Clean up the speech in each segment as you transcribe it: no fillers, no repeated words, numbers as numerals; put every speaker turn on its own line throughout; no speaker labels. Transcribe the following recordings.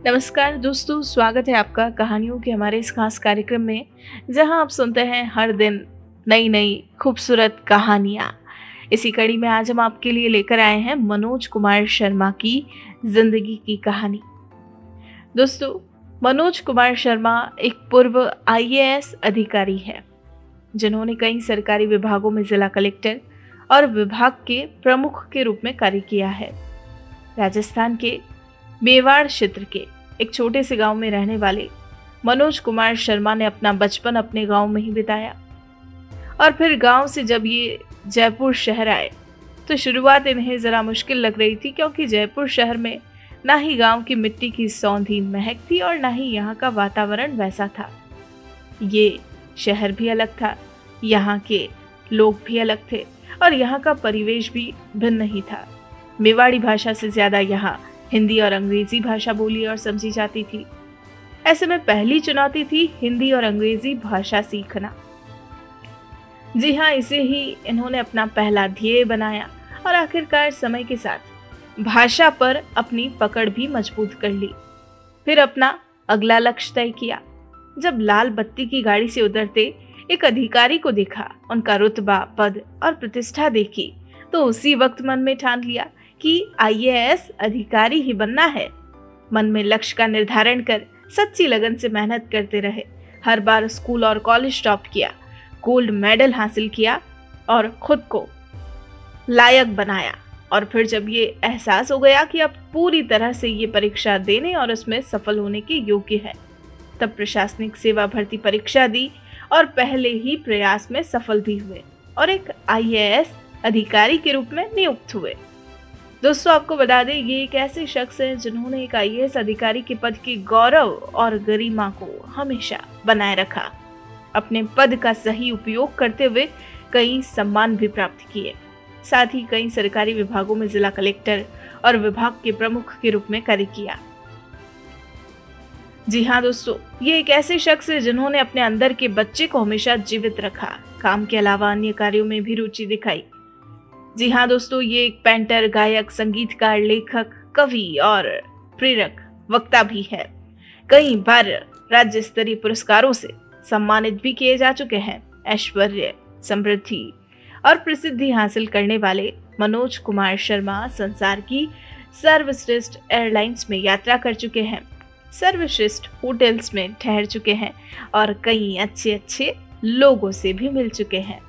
नमस्कार दोस्तों, स्वागत है आपका कहानियों के हमारे इस खास कार्यक्रम में, जहां आप सुनते हैं हर दिन नई नई खूबसूरत कहानियां। इसी कड़ी में आज हम आपके लिए लेकर आए हैं मनोज कुमार शर्मा की जिंदगी की कहानी। दोस्तों, मनोज कुमार शर्मा एक पूर्व आईएएस अधिकारी है, जिन्होंने कई सरकारी विभागों में जिला कलेक्टर और विभाग के प्रमुख के रूप में कार्य किया है। राजस्थान के मेवाड़ क्षेत्र के एक छोटे से गांव में रहने वाले मनोज कुमार शर्मा ने अपना बचपन अपने गांव में ही बिताया और फिर गांव से जब ये जयपुर शहर आए तो शुरुआत इन्हें जरा मुश्किल लग रही थी, क्योंकि जयपुर शहर में ना ही गांव की मिट्टी की सौंधी महक थी और ना ही यहाँ का वातावरण वैसा था। ये शहर भी अलग था, यहाँ के लोग भी अलग थे और यहाँ का परिवेश भी भिन्न ही था। मेवाड़ी भाषा से ज्यादा यहाँ हिंदी और अंग्रेजी भाषा बोली और समझी जाती थी। ऐसे में पहली चुनौती थी हिंदी और अंग्रेजी भाषा सीखना। जी हाँ, इसे ही इन्होंने अपना पहला ध्येय बनाया और आखिरकार समय के साथ भाषा पर अपनी पकड़ भी मजबूत कर ली। फिर अपना अगला लक्ष्य तय किया। जब लाल बत्ती की गाड़ी से उतरते एक अधिकारी को देखा, उनका रुतबा, पद और प्रतिष्ठा देखी, तो उसी वक्त मन में ठान लिया कि आईएएस अधिकारी ही बनना है। मन में लक्ष्य का निर्धारण कर सच्ची लगन से मेहनत करते रहे। हर बार स्कूल और कॉलेज टॉप किया, गोल्ड मेडल हासिल किया और खुद को लायक बनाया। और फिर जब ये एहसास हो गया कि अब पूरी तरह से ये परीक्षा देने और उसमें सफल होने के योग्य है, तब प्रशासनिक सेवा भर्ती परीक्षा दी और पहले ही प्रयास में सफल भी हुए और एक आईएएस अधिकारी के रूप में नियुक्त हुए। दोस्तों, आपको बता दें, ये एक ऐसे शख्स हैं जिन्होंने एक आईएएस अधिकारी के पद की गौरव और गरिमा को हमेशा बनाए रखा। अपने पद का सही उपयोग करते हुए कई सम्मान भी प्राप्त किए। साथ ही कई सरकारी विभागों में जिला कलेक्टर और विभाग के प्रमुख के रूप में कार्य किया। जी हाँ दोस्तों, ये एक ऐसे शख्स है जिन्होंने अपने अंदर के बच्चे को हमेशा जीवित रखा, काम के अलावा अन्य कार्यों में भी रुचि दिखाई। जी हाँ दोस्तों, ये एक पेंटर, गायक, संगीतकार, लेखक, कवि और प्रेरक वक्ता भी है। कई बार राज्य स्तरीय पुरस्कारों से सम्मानित भी किए जा चुके हैं। ऐश्वर्य, समृद्धि और प्रसिद्धि हासिल करने वाले मनोज कुमार शर्मा संसार की सर्वश्रेष्ठ एयरलाइंस में यात्रा कर चुके हैं, सर्वश्रेष्ठ होटल्स में ठहर चुके हैं और कई अच्छे लोगों से भी मिल चुके हैं।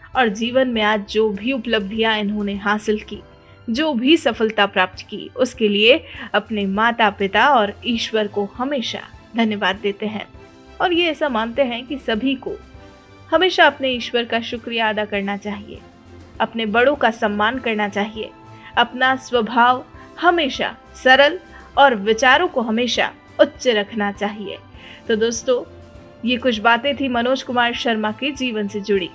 और जीवन में आज जो भी उपलब्धियां इन्होंने हासिल की, जो भी सफलता प्राप्त की, उसके लिए अपने माता पिता और ईश्वर को हमेशा धन्यवाद देते हैं। और ये ऐसा मानते हैं कि सभी को हमेशा अपने ईश्वर का शुक्रिया अदा करना चाहिए, अपने बड़ों का सम्मान करना चाहिए, अपना स्वभाव हमेशा सरल और विचारों को हमेशा उच्च रखना चाहिए। तो दोस्तों, ये कुछ बातें थी मनोज कुमार शर्मा के जीवन से जुड़ी।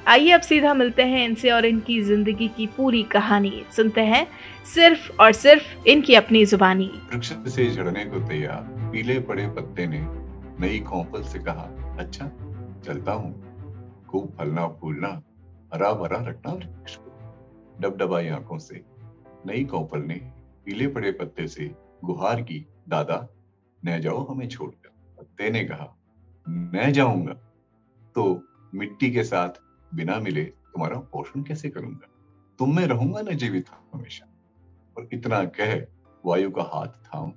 आइए अब सीधा मिलते हैं इनसे और इनकी जिंदगी की पूरी कहानी सुनते हैं, सिर्फ और सिर्फ इनकी अपनी जुबानी।
वृक्ष से झड़ने को तैयार पीले पड़े पत्ते ने नई खोपल से कहा, अच्छा चलता हूँ, खूब फलना फूलना, हरा भरा रखना वृक्ष को। डबडबाई आंखों से नई खोपल ने पीले पड़े पत्ते से गुहार की, दादा न जाओ हमें छोड़कर। पत्ते ने कहा, मैं जाऊंगा तो मिट्टी के साथ बिना मिले तुम्हारा पोषण कैसे करूंगा, तुम में रहूंगा न जीवित हमेशा। और इतना कह वायु का हाथ थाम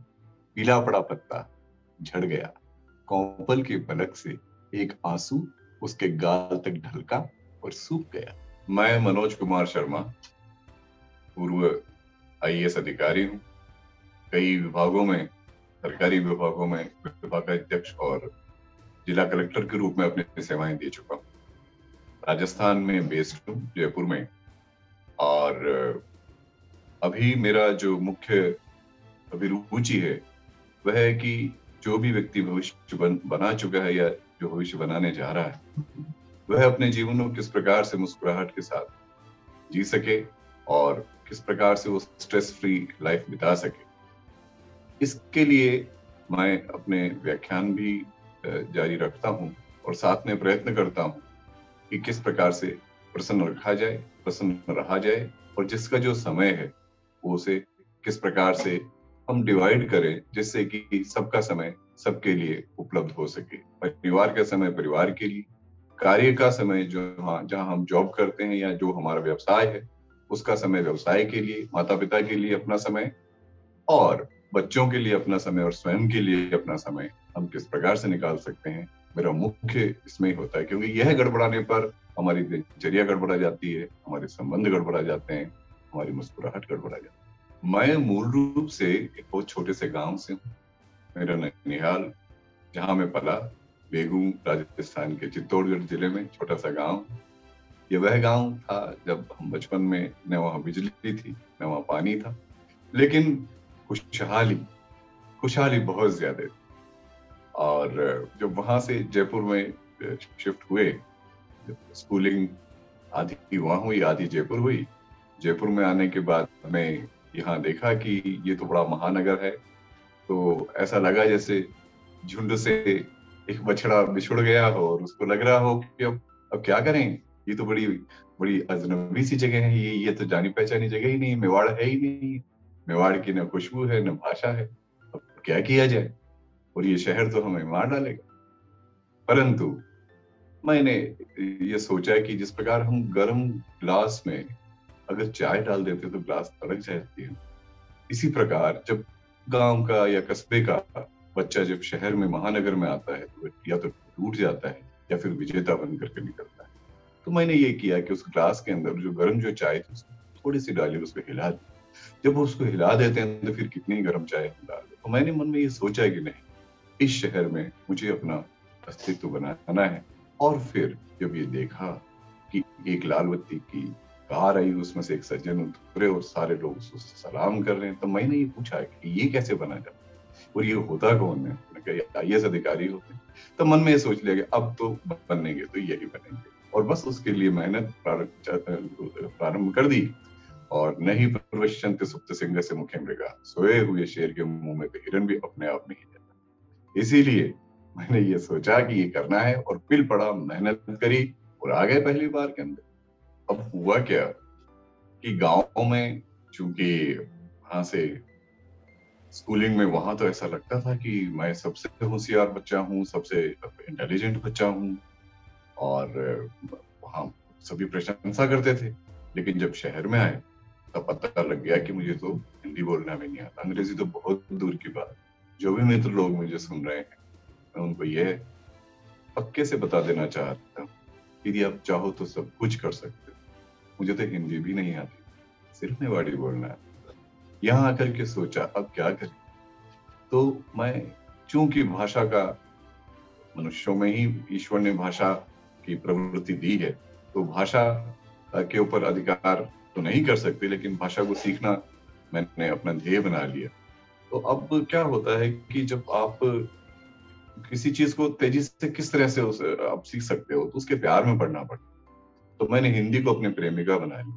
पीला पड़ा पत्ता झड़ गया। कोपल की पलक से एक आंसू उसके गाल तक ढलका और सूख गया। मैं मनोज कुमार शर्मा पूर्व आईएएस अधिकारी हूँ। कई विभागों में, सरकारी विभागों में विभागाध्यक्ष और जिला कलेक्टर के रूप में अपनी सेवाएं दे चुका हूँ। राजस्थान में बेस्ड हूँ, जयपुर में। और अभी मेरा जो मुख्य अभिरुचि है वह है कि जो भी व्यक्ति भविष्य बना चुका है या जो भविष्य बनाने जा रहा है, वह अपने जीवन को किस प्रकार से मुस्कुराहट के साथ जी सके और किस प्रकार से वो स्ट्रेस फ्री लाइफ बिता सके। इसके लिए मैं अपने व्याख्यान भी जारी रखता हूँ और साथ में प्रयत्न करता हूँ कि किस प्रकार से प्रसन्न रखा जाए, प्रसन्न रहा जाए और जिसका जो समय है वो उसे किस प्रकार से हम डिवाइड करें जिससे कि सबका समय सबके लिए उपलब्ध हो सके। परिवार का समय परिवार के लिए, कार्य का समय जो जहाँ हम जॉब करते हैं या जो हमारा व्यवसाय है उसका समय व्यवसाय के लिए, माता पिता के लिए अपना समय, और बच्चों के लिए अपना समय और स्वयं के लिए अपना समय हम किस प्रकार से निकाल सकते हैं, मेरा मुख्य इसमें ही होता है। क्योंकि यह गड़बड़ाने पर हमारी दिनचर्या गड़बड़ा जाती है, हमारे संबंध गड़बड़ा जाते हैं, हमारी मुस्कुराहट गड़बड़ा जाती है। मैं मूल रूप से एक बहुत छोटे से गांव से हूँ। मेरा ननिहाल, जहाँ मैं पला, बेगू राजस्थान के चित्तौड़गढ़ जिले में छोटा सा गांव। ये वह गांव था जब हम बचपन में, न वहाँ बिजली थी न वहाँ पानी था, लेकिन खुशहाली खुशहाली बहुत ज्यादा थी। और जब वहां से जयपुर में शिफ्ट हुए, स्कूलिंग आधी वहां हुई आधी जयपुर हुई। जयपुर में आने के बाद मैं यहाँ देखा कि ये तो बड़ा महानगर है, तो ऐसा लगा जैसे झुंड से एक बछड़ा बिछुड़ गया हो और उसको लग रहा हो कि अब क्या करें, ये तो बड़ी बड़ी अजनबी सी जगह है, ये तो जानी पहचानी जगह ही नहीं, मेवाड़ है ही नहीं, मेवाड़ की न खुशबू है न भाषा है, अब क्या किया जाए, और ये शहर तो हमें मार डालेगा। परंतु मैंने ये सोचा कि जिस प्रकार हम गर्म ग्लास में अगर चाय डाल देते तो ग्लास तड़क जाती है, इसी प्रकार जब गांव का या कस्बे का बच्चा जब शहर में महानगर में आता है तो या तो टूट जाता है या फिर विजेता बन करके निकलता है। तो मैंने ये किया कि उस ग्लास के अंदर जो गर्म जो चाय थी उसको थोड़ी सी डाली, उसको हिला दी। जब वो उसको हिला देते हैं तो फिर कितनी गर्म चाय हम डाल दें। तो मैंने मन में ये सोचा कि नहीं, इस शहर में मुझे अपना अस्तित्व बनाना है। और फिर जब ये देखा कि एक लाल बत्ती की कार आई, उसमें से एक सज्जन उतरे और सारे लोग उसको सलाम कर रहे हैं, तो मैंने ये पूछा कि ये कैसे बना जाता और ये होता कौन है। मैंने कहा IAS अधिकारी होते हैं। तो मन में ये सोच लिया कि अब तो बनेंगे तो यही बनेंगे, और बस उसके लिए मेहनत प्रारंभ कर दी। और नहीं प्रवश्यन्ते सुप्त सिंह से मुखे मृगा, सोए हुए शेर के मुंह में तो हिरन भी अपने आप नहीं जाता। इसीलिए मैंने ये सोचा कि ये करना है और पिल पड़ा, मेहनत करी और आ गए पहली बार के अंदर। अब हुआ क्या कि गांव में, चूंकि वहां से स्कूलिंग में वहां तो ऐसा लगता था कि मैं सबसे होशियार बच्चा हूँ, सबसे इंटेलिजेंट बच्चा हूँ, और वहां सभी प्रशंसा करते थे। लेकिन जब शहर में आए तब पता लग गया कि मुझे तो हिंदी बोलना भी नहीं आता, अंग्रेजी तो बहुत दूर की बात। जो भी मित्र लोग मुझे सुन रहे हैं, मैं उनको यह पक्के से बता देना चाहता हूँ, यदि आप चाहो तो सब कुछ कर सकते हो। मुझे तो हिंदी भी नहीं आती, सिर्फ मेवाड़ी बोलना है। यहाँ आकर के सोचा अब क्या करें। तो मैं, चूंकि भाषा का, मनुष्यों में ही ईश्वर ने भाषा की प्रवृत्ति दी है, तो भाषा के ऊपर अधिकार तो नहीं कर सकते, लेकिन भाषा को सीखना मैंने अपना ध्येय बना लिया। तो अब क्या होता है कि जब आप किसी चीज को तेजी से किस तरह से आप सीख सकते हो, तो उसके प्यार में पढ़ना पड़ता। तो मैंने हिंदी को अपनी प्रेमिका बना ली,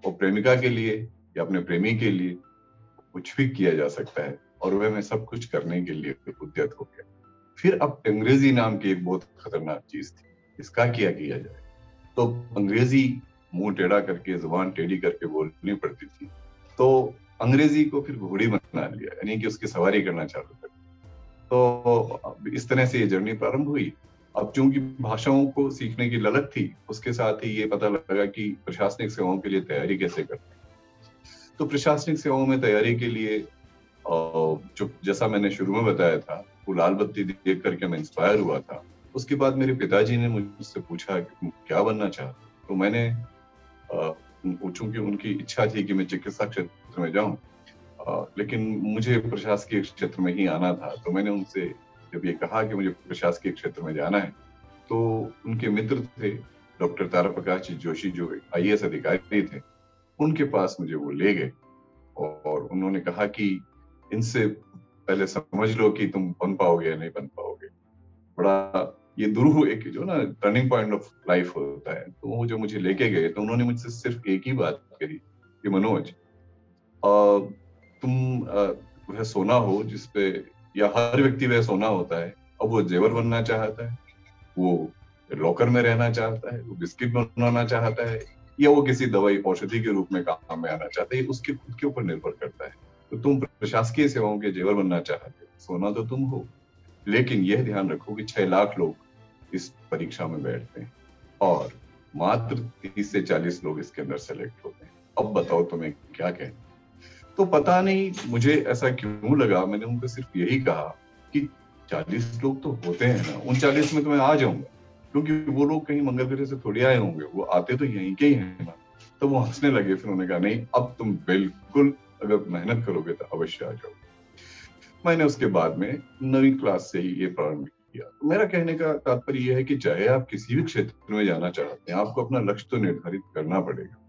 और प्रेमिका के लिए या अपने प्रेमी के लिए कुछ भी किया जा सकता है, और वह मैं सब कुछ करने के लिए उद्यत हो गया। फिर अब अंग्रेजी नाम की एक बहुत खतरनाक चीज थी, इसका क्या किया जाए। तो अंग्रेजी मुंह टेढ़ा करके, जुबान टेढ़ी करके बोलनी पड़ती थी। तो अंग्रेजी को फिर घोड़ी बना लिया, यानी कि उसकी सवारी करना चालू कर। तो इस तरह से ये जर्नी प्रारंभ हुई। अब चूंकि भाषाओं को सीखने की ललक थी, उसके साथ ही ये पता लगा कि प्रशासनिक सेवाओं के लिए तैयारी कैसे करते हैं। तो प्रशासनिक सेवाओं में तैयारी के लिए जो, जैसा मैंने शुरू में बताया था, वो लाल बत्ती देख करके मैं इंस्पायर हुआ था। उसके बाद मेरे पिताजी ने मुझसे पूछा कि तुम क्या बनना चाहते हो। तो मैंने चूंकि उनकी इच्छा थी कि मैं चिकित्सा क्षेत्र में जाऊं, लेकिन मुझे प्रशासकीय क्षेत्र में ही आना था। तो मैंने उनसे जब ये कहा कि मुझे प्रशासकीय क्षेत्र में जाना है, तो उनके मित्र थे डॉक्टर तारा प्रकाश जोशी, जो IAS अधिकारी थे, उनके पास मुझे वो ले गए और उन्होंने कहा कि इनसे पहले समझ लो कि तुम बन पाओगे या नहीं बन पाओगे। बड़ा ये दुरूह एक जो ना टर्निंग पॉइंट ऑफ लाइफ होता है। तो वो जो मुझे लेके गए, तो उन्होंने मुझसे सिर्फ एक ही बात कही कि मनोज, तुम वह सोना हो जिसपे, या हर व्यक्ति वह सोना होता है। अब वो जेवर बनना चाहता है, वो लॉकर में रहना चाहता है, वो बिस्किट बनाना चाहता है, या वो किसी दवाई औषधि के रूप में काम में आना चाहता है, उसके खुद के ऊपर निर्भर करता है। तो तुम प्रशासकीय सेवाओं के जेवर बनना चाहते हो, सोना तो तुम हो, लेकिन यह ध्यान रखो कि 6 लाख लोग इस परीक्षा में बैठते हैं और मात्र 30 से 40 लोग इसके अंदर सेलेक्ट होते हैं। अब बताओ तुम्हें क्या कहना। तो पता नहीं मुझे ऐसा क्यों लगा, मैंने उनको सिर्फ यही कहा कि 40 लोग तो होते हैं ना, उन 40 में तो मैं आ जाऊंगा, क्योंकि वो लोग कहीं मंगल ग्रह से थोड़ी आए होंगे, वो आते तो यहीं के ही हैं ना। तो वो हंसने लगे, फिर उन्होंने कहा नहीं, अब तुम बिल्कुल अगर मेहनत करोगे तो अवश्य आ जाओगे। मैंने उसके बाद में 9वीं क्लास से ही ये प्रारंभ किया। तो मेरा कहने का तात्पर्य यह है कि चाहे आप किसी भी क्षेत्र में जाना चाहते हैं, आपको अपना लक्ष्य तो निर्धारित करना पड़ेगा।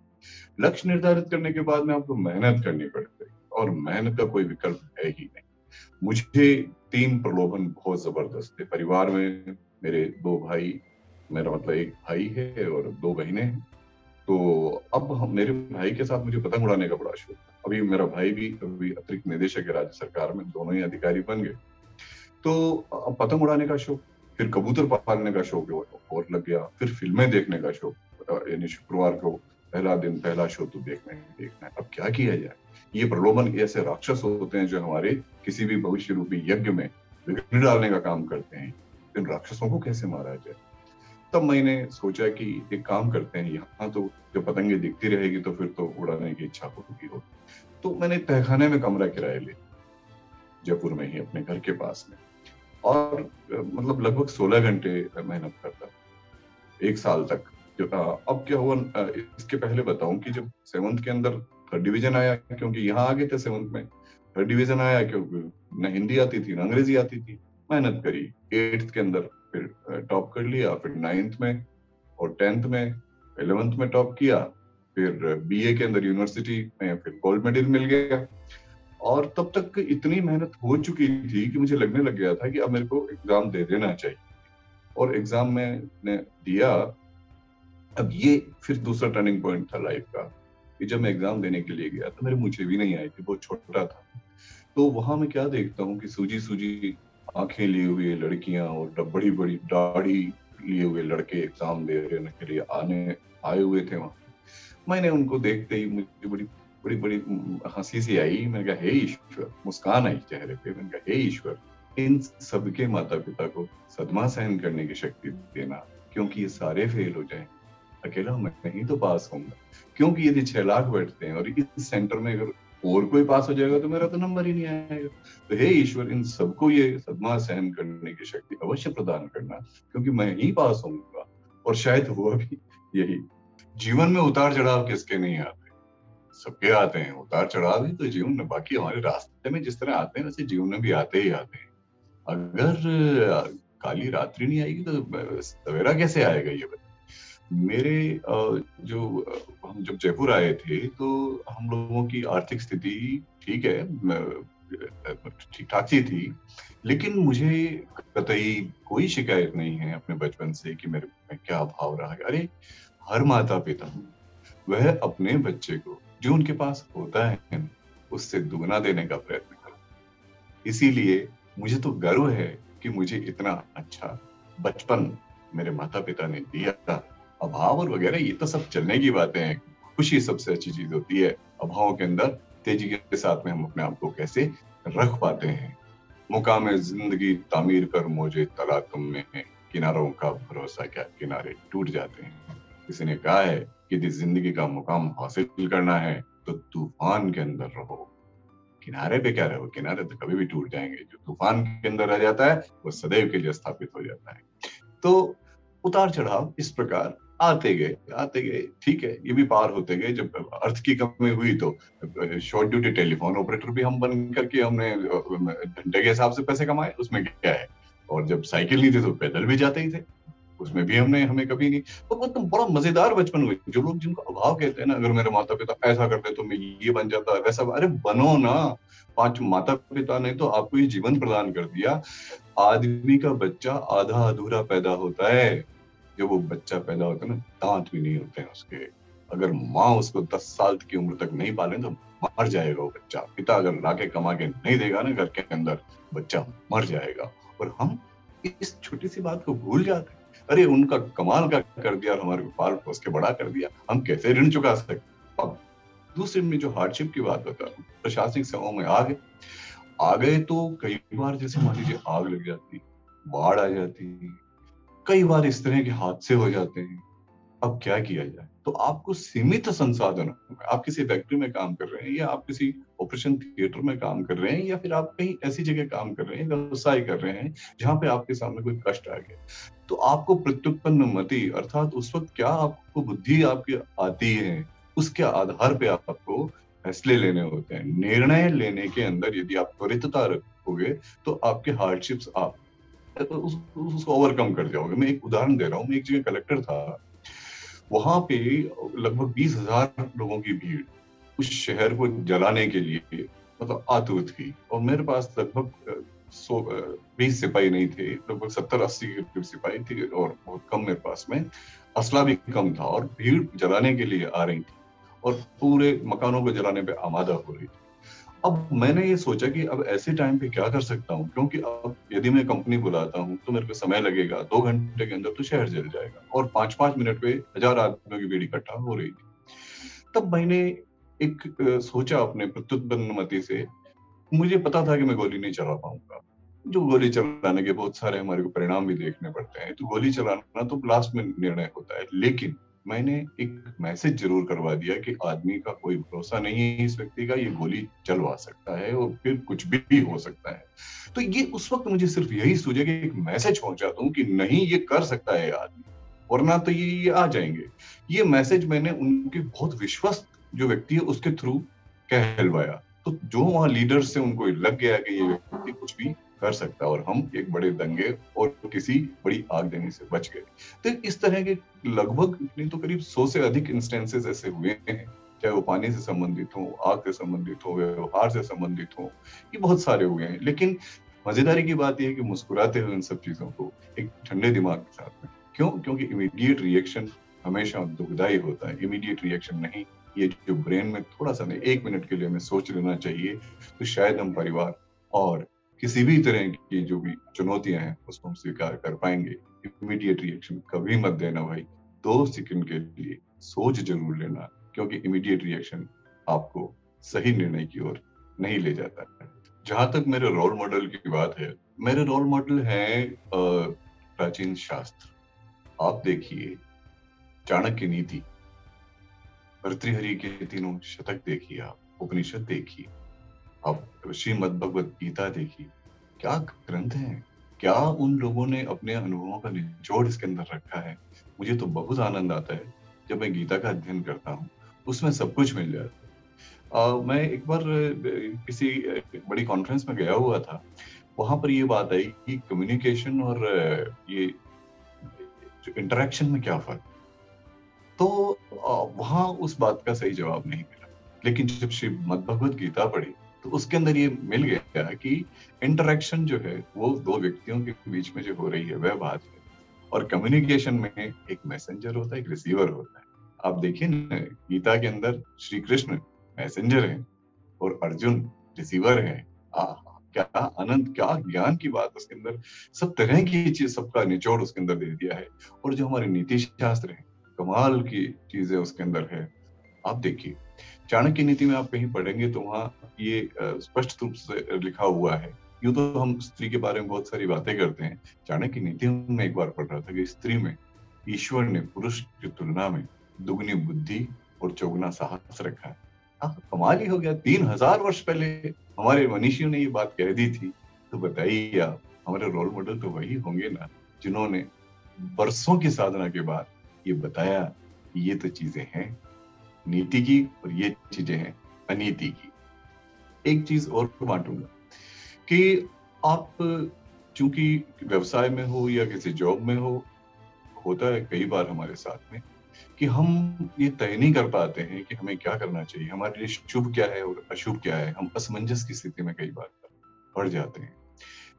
लक्ष्य निर्धारित करने के बाद में आपको मेहनत करनी पड़ेगी, और मेहनत का कोई विकल्प है ही नहीं। मुझे 3 प्रलोभन बहुत जबरदस्त थे। परिवार में मेरे 2 भाई, मेरा मतलब एक भाई है और 2 बहनें हैं। तो अब मेरे भाई के साथ मुझे पतंग उड़ाने का बड़ा शौक था। अभी मेरा भाई भी अभी अतिरिक्त निदेशक है राज्य सरकार में, दोनों ही अधिकारी बन गए। तो पतंग उड़ाने का शौक, फिर कबूतर पालने का शौक और लग गया, फिर फिल्में देखने का शौक, यानी शुक्रवार को पहला दिन पहला शो तो देखना है। अब क्या किया जाए, ये प्रलोभन ऐसे राक्षस होते हैं जो हमारे किसी भी भविष्य रूपी यज्ञ में विघ्न डालने का काम करते हैं। इन राक्षसों को कैसे मारा जाए। तब मैंने सोचा कि एक काम करते हैं, यहाँ तो जब पतंगे दिखती रहेगी तो फिर तो उड़ाने की इच्छा होगी। तो मैंने तहखाने में कमरा किराए लिया, जयपुर में ही अपने घर के पास में, और मतलब लगभग 16 घंटे मेहनत करता, 1 साल तक। अब क्या हुआ, इसके पहले बताऊं कि जब 7th के अंदर 3rd डिवीजन आया, क्योंकि यहाँ आ गए थे 7th में, 3rd डिवीजन आया क्योंकि न हिंदी आती थी न अंग्रेजी आती थी। मेहनत करी, 8th के अंदर फिर टॉप कर लिया, फिर 9th में और 10th में, 11th में टॉप किया, फिर बीए के अंदर यूनिवर्सिटी में फिर गोल्ड मेडल मिल गया। और तब तक इतनी मेहनत हो चुकी थी कि मुझे लगने लग गया था कि अब मेरे को एग्जाम दे देना चाहिए। और एग्जाम मैंने दिया। अब ये फिर दूसरा टर्निंग पॉइंट था लाइफ का, कि जब मैं एग्जाम देने के लिए गया तो मेरे मुझे भी नहीं आई थी, बहुत छोटा था। तो वहां मैं क्या देखता हूँ कि सूजी सूजी आंखें लिए हुए लड़कियां और बड़ी बड़ी दाढ़ी लिए हुए लड़के एग्जाम देने के लिए आए हुए थे वहां। मैंने उनको देखते ही मुझे बड़ी बड़ी बड़ी हंसी सी आई। मैंने कहा हे ईश्वर, मुस्कान आई चेहरे पे। मैंने कहा हे ईश्वर, इन सबके माता पिता को सदमा सहन करने की शक्ति देना, क्योंकि ये सारे फेल हो जाएं, अकेला मैं ही तो पास होऊंगा। क्योंकि यदि 6 लाख बैठते हैं और इस सेंटर में अगर और कोई पास हो जाएगा तो मेरा तो नंबर ही नहीं आएगा। तो हे ईश्वर, इन सबको ये सदमा सहन करने की शक्ति अवश्य प्रदान करना, क्योंकि मैं ही पास होऊंगा। और शायद हुआ भी यही। जीवन में उतार चढ़ाव किसके नहीं आते, सबके आते हैं उतार चढ़ाव ही तो जीवन में। बाकी हमारे रास्ते में जिस तरह आते हैं वैसे जीवन में भी आते ही आते हैं। अगर काली रात्रि नहीं आएगी तो सवेरा कैसे आएगा, ये बताइए। मेरे हम जब जयपुर आए थे तो हम लोगों की आर्थिक स्थिति ठीक है, ठीक ठाक सी थी, लेकिन मुझे कतई कोई शिकायत नहीं है अपने बचपन से कि मेरे में क्या अभाव रहा है। अरे हर माता पिता वह अपने बच्चे को जो उनके पास होता है उससे दुगना देने का प्रयत्न करता। इसीलिए मुझे तो गर्व है कि मुझे इतना अच्छा बचपन मेरे माता पिता ने दिया। अभाव और वगैरह ये तो सब चलने की बातें हैं, खुशी सबसे अच्छी चीज होती है। अभावों के अंदर तेजी के साथ में हम अपने आप को कैसे रख पाते हैं। मुकाम जिंदगी तामीर कर मुझे तला तुम में है, किनारों का भरोसा क्या किनारे टूट जाते हैं। किसी ने कहा है कि यदि जिंदगी का मुकाम हासिल करना है तो तूफान के अंदर रहो, किनारे पे क्या रहो, किनारे तो कभी भी टूट जाएंगे। जो तूफान के अंदर रह जाता है वो सदैव के लिए स्थापित हो जाता है। तो उतार चढ़ाव इस प्रकार आते गए, ठीक है, ये भी पार होते गए। जब अर्थ की कमी हुई तो शॉर्ट ड्यूटी टेलीफोन ऑपरेटर भी हम बन करके हमने घंटे के हिसाब से पैसे कमाए, उसमें क्या है। और जब साइकिल नहीं थी तो पैदल भी जाते ही थे, उसमें भी हमें कभी नहीं। तो मतलब बड़ा मजेदार बचपन हुई। जो लोग जिनको अभाव कहते हैं ना, अगर मेरे माता पिता ऐसा करते तो मैं ये बन जाता वैसा, अरे बनो ना। 5 माता पिता ने तो आपको ये जीवन प्रदान कर दिया। आदमी का बच्चा आधा अधूरा पैदा होता है। जब वो बच्चा पैदा होता है ना, दांत भी नहीं होते हैं उसके। अगर माँ उसको 10 साल की उम्र तक नहीं पाले तो मर जाएगा वो बच्चा। पिता अगर लाके कमा के नहीं देगा ना घर के अंदर, बच्चा मर जाएगा। और हम इस छोटी सी बात को भूल जाते हैं। अरे उनका कमाल का कर दिया और हमारे को पाल पोस के बड़ा कर दिया, हम कैसे ऋण चुका सकते। अब दूसरे में जो हार्डशिप की बात बता रहा हूँ, प्रशासनिक सेवाओं में आ गए तो कई बार जैसे मान लीजिए आग लग जाती, बाढ़ आ जाती, कई बार इस तरह के हादसे हो जाते हैं। अब क्या किया जाए? तो आपको सीमित संसाधनों में, आप किसी फैक्ट्री में काम कर रहे हैं या आप किसी ऑपरेशन थिएटर में काम कर रहे हैं या फिर आप कहीं ऐसी जगह काम कर रहे हैं, व्यवसाय कर रहे हैं जहां पे आपके सामने कोई कष्ट आ गया, तो आपको प्रत्युत्पन्न मति अर्थात उस वक्त क्या आपको बुद्धि आपकी आती है, उसके आधार पे आपको फैसले लेने होते हैं। निर्णय लेने के अंदर यदि आप त्वरितता रखोगे तो आपके हार्डशिप्स आप उसको ओवरकम कर जाओगे। मैं एक उदाहरण दे रहा हूँ, मैं एक जगह कलेक्टर था, वहां पे लगभग 20,000 लोगों की भीड़ उस शहर को जलाने के लिए मतलब आतुर थी, और मेरे पास लगभग 20 सिपाही नहीं थे, लगभग 70-80 के करीब सिपाही थे, और बहुत कम मेरे पास में असला भी कम था, और भीड़ जलाने के लिए आ रही थी और पूरे मकानों को जलाने पे आमादा हो रही थी। अब मैंने ये सोचा कि अब ऐसे टाइम पे क्या कर सकता हूँ, क्योंकि अब यदि मैं कंपनी बुलाता हूँ तो मेरे को समय लगेगा, 2 घंटे के अंदर तो शहर जल जाएगा, और 5-5 मिनट पे 1000 आदमियों की भीड़ इकट्ठा हो रही थी। तब मैंने एक सोचा अपने प्रत्युत्पन्नमति से, मुझे पता था कि मैं गोली नहीं चला पाऊंगा, जो गोली चलाने के बहुत सारे हमारे को परिणाम भी देखने पड़ते हैं, तो गोली चलाना तो लास्ट में निर्णय होता है, लेकिन मैंने एक मैसेज जरूर करवा दिया कि आदमी का कोई भरोसा नहीं है, इस व्यक्ति का ये गोली चलवा सकता है और फिर कुछ भी हो सकता है। तो ये उस वक्त मुझे सिर्फ यही सूझा कि एक मैसेज पहुंचा दूं कि नहीं, ये कर सकता है आदमी, वरना तो ये आ जाएंगे। ये मैसेज मैंने उनके बहुत विश्वस्त जो व्यक्ति है उसके थ्रू कहलवाया, तो जो वहां लीडर्स से उनको लग गया कि ये व्यक्ति कुछ भी कर सकता है, और हम एक बड़े दंगे और किसी बड़ी आग देने से बच गए। तो इस तरह के लगभग नहीं तो करीब 100 से अधिक इंस्टेंसेस ऐसे हुए हैं, चाहे वो पानी से संबंधित हो, आग से संबंधित हो, व्यवहार से संबंधित हो, ये बहुत सारे हुए हैं। लेकिन मजेदारी की बात यह है कि मुस्कुराते हुए इन सब चीजों को एक ठंडे दिमाग के साथ में, क्यों? क्योंकि इमीडिएट रिएक्शन हमेशा दुखदायी होता है, इमीडिएट रिएक्शन नहीं। ये जो ब्रेन में थोड़ा सा नहीं, 1 मिनट के लिए हमें सोच लेना चाहिए, तो शायद हम परिवार और किसी भी तरह की जो भी चुनौतियां हैं उसको हम स्वीकार कर पाएंगे। इमीडिएट रिएक्शन कभी मत देना भाई, 2 सेकंड के लिए सोच जरूर लेना, क्योंकि इमीडिएट रिएक्शन आपको सही निर्णय की ओर नहीं ले जाता है। जहां तक मेरे रोल मॉडल की बात है, मेरे रोल मॉडल है प्राचीन शास्त्र। आप देखिए चाणक्य नीति, भर्तृहरि के तीनों शतक देखिए, आप उपनिषद देखिए, आप श्रीमद् भगवत गीता देखिए, क्या ग्रंथ हैं, क्या उन लोगों ने अपने अनुभवों का निचोड़ इसके अंदर रखा है। मुझे तो बहुत आनंद आता है जब मैं गीता का अध्ययन करता हूँ, उसमें सब कुछ मिल जाता है। मैं एक बार किसी बड़ी कॉन्फ्रेंस में गया हुआ था, वहां पर ये बात आई कि कम्युनिकेशन और ये इंटरेक्शन में क्या फर्क, तो वहां उस बात का सही जवाब नहीं मिला। लेकिन जब श्रीमद् भगवत गीता पढ़ी तो उसके अंदर ये मिल गया कि इंटरेक्शन जो है वो 2 व्यक्तियों के बीच में जो हो रही है वह बात है, और कम्युनिकेशन में एक मैसेंजर होता है, एक रिसीवर होता है। आप देखिए ना, गीता के अंदर श्री कृष्ण मैसेंजर है और अर्जुन रिसीवर है। क्या आनंद, क्या ज्ञान की बात उसके अंदर, सब तरह की चीज, सबका निचोड़ उसके अंदर दे दिया है। और जो हमारे नीति शास्त्र है, कमाल की चीजें उसके अंदर है। आप देखिए चाणक्य नीति में आप कहीं पढ़ेंगे तो वहां ये स्पष्ट रूप से लिखा हुआ है। यूं तो हम स्त्री के बारे में बहुत सारी बातें करते हैं, चाणक्य नीति में एक बार पढ़ रहा था कि स्त्री में ईश्वर ने पुरुष की तुलना में दुगनी बुद्धि और चौगुना साहस रखा है। कमाल ही हो गया, 3000 वर्ष पहले हमारे मनीषियों ने ये बात कह दी थी। तो बताइए आप, हमारे रोल मॉडल तो वही होंगे ना, जिन्होंने बरसों की साधना के बाद ये बताया, ये तो चीजें हैं नीति की और ये चीजें हैं अनीति की। एक चीज और बांटूंगा कि आप चूंकि व्यवसाय में हो या किसी जॉब में हो, होता है कई बार हमारे साथ में कि हम ये तय नहीं कर पाते हैं कि हमें क्या करना चाहिए, हमारे लिए शुभ क्या है और अशुभ क्या है। हम असमंजस की स्थिति में कई बार पड़ जाते हैं।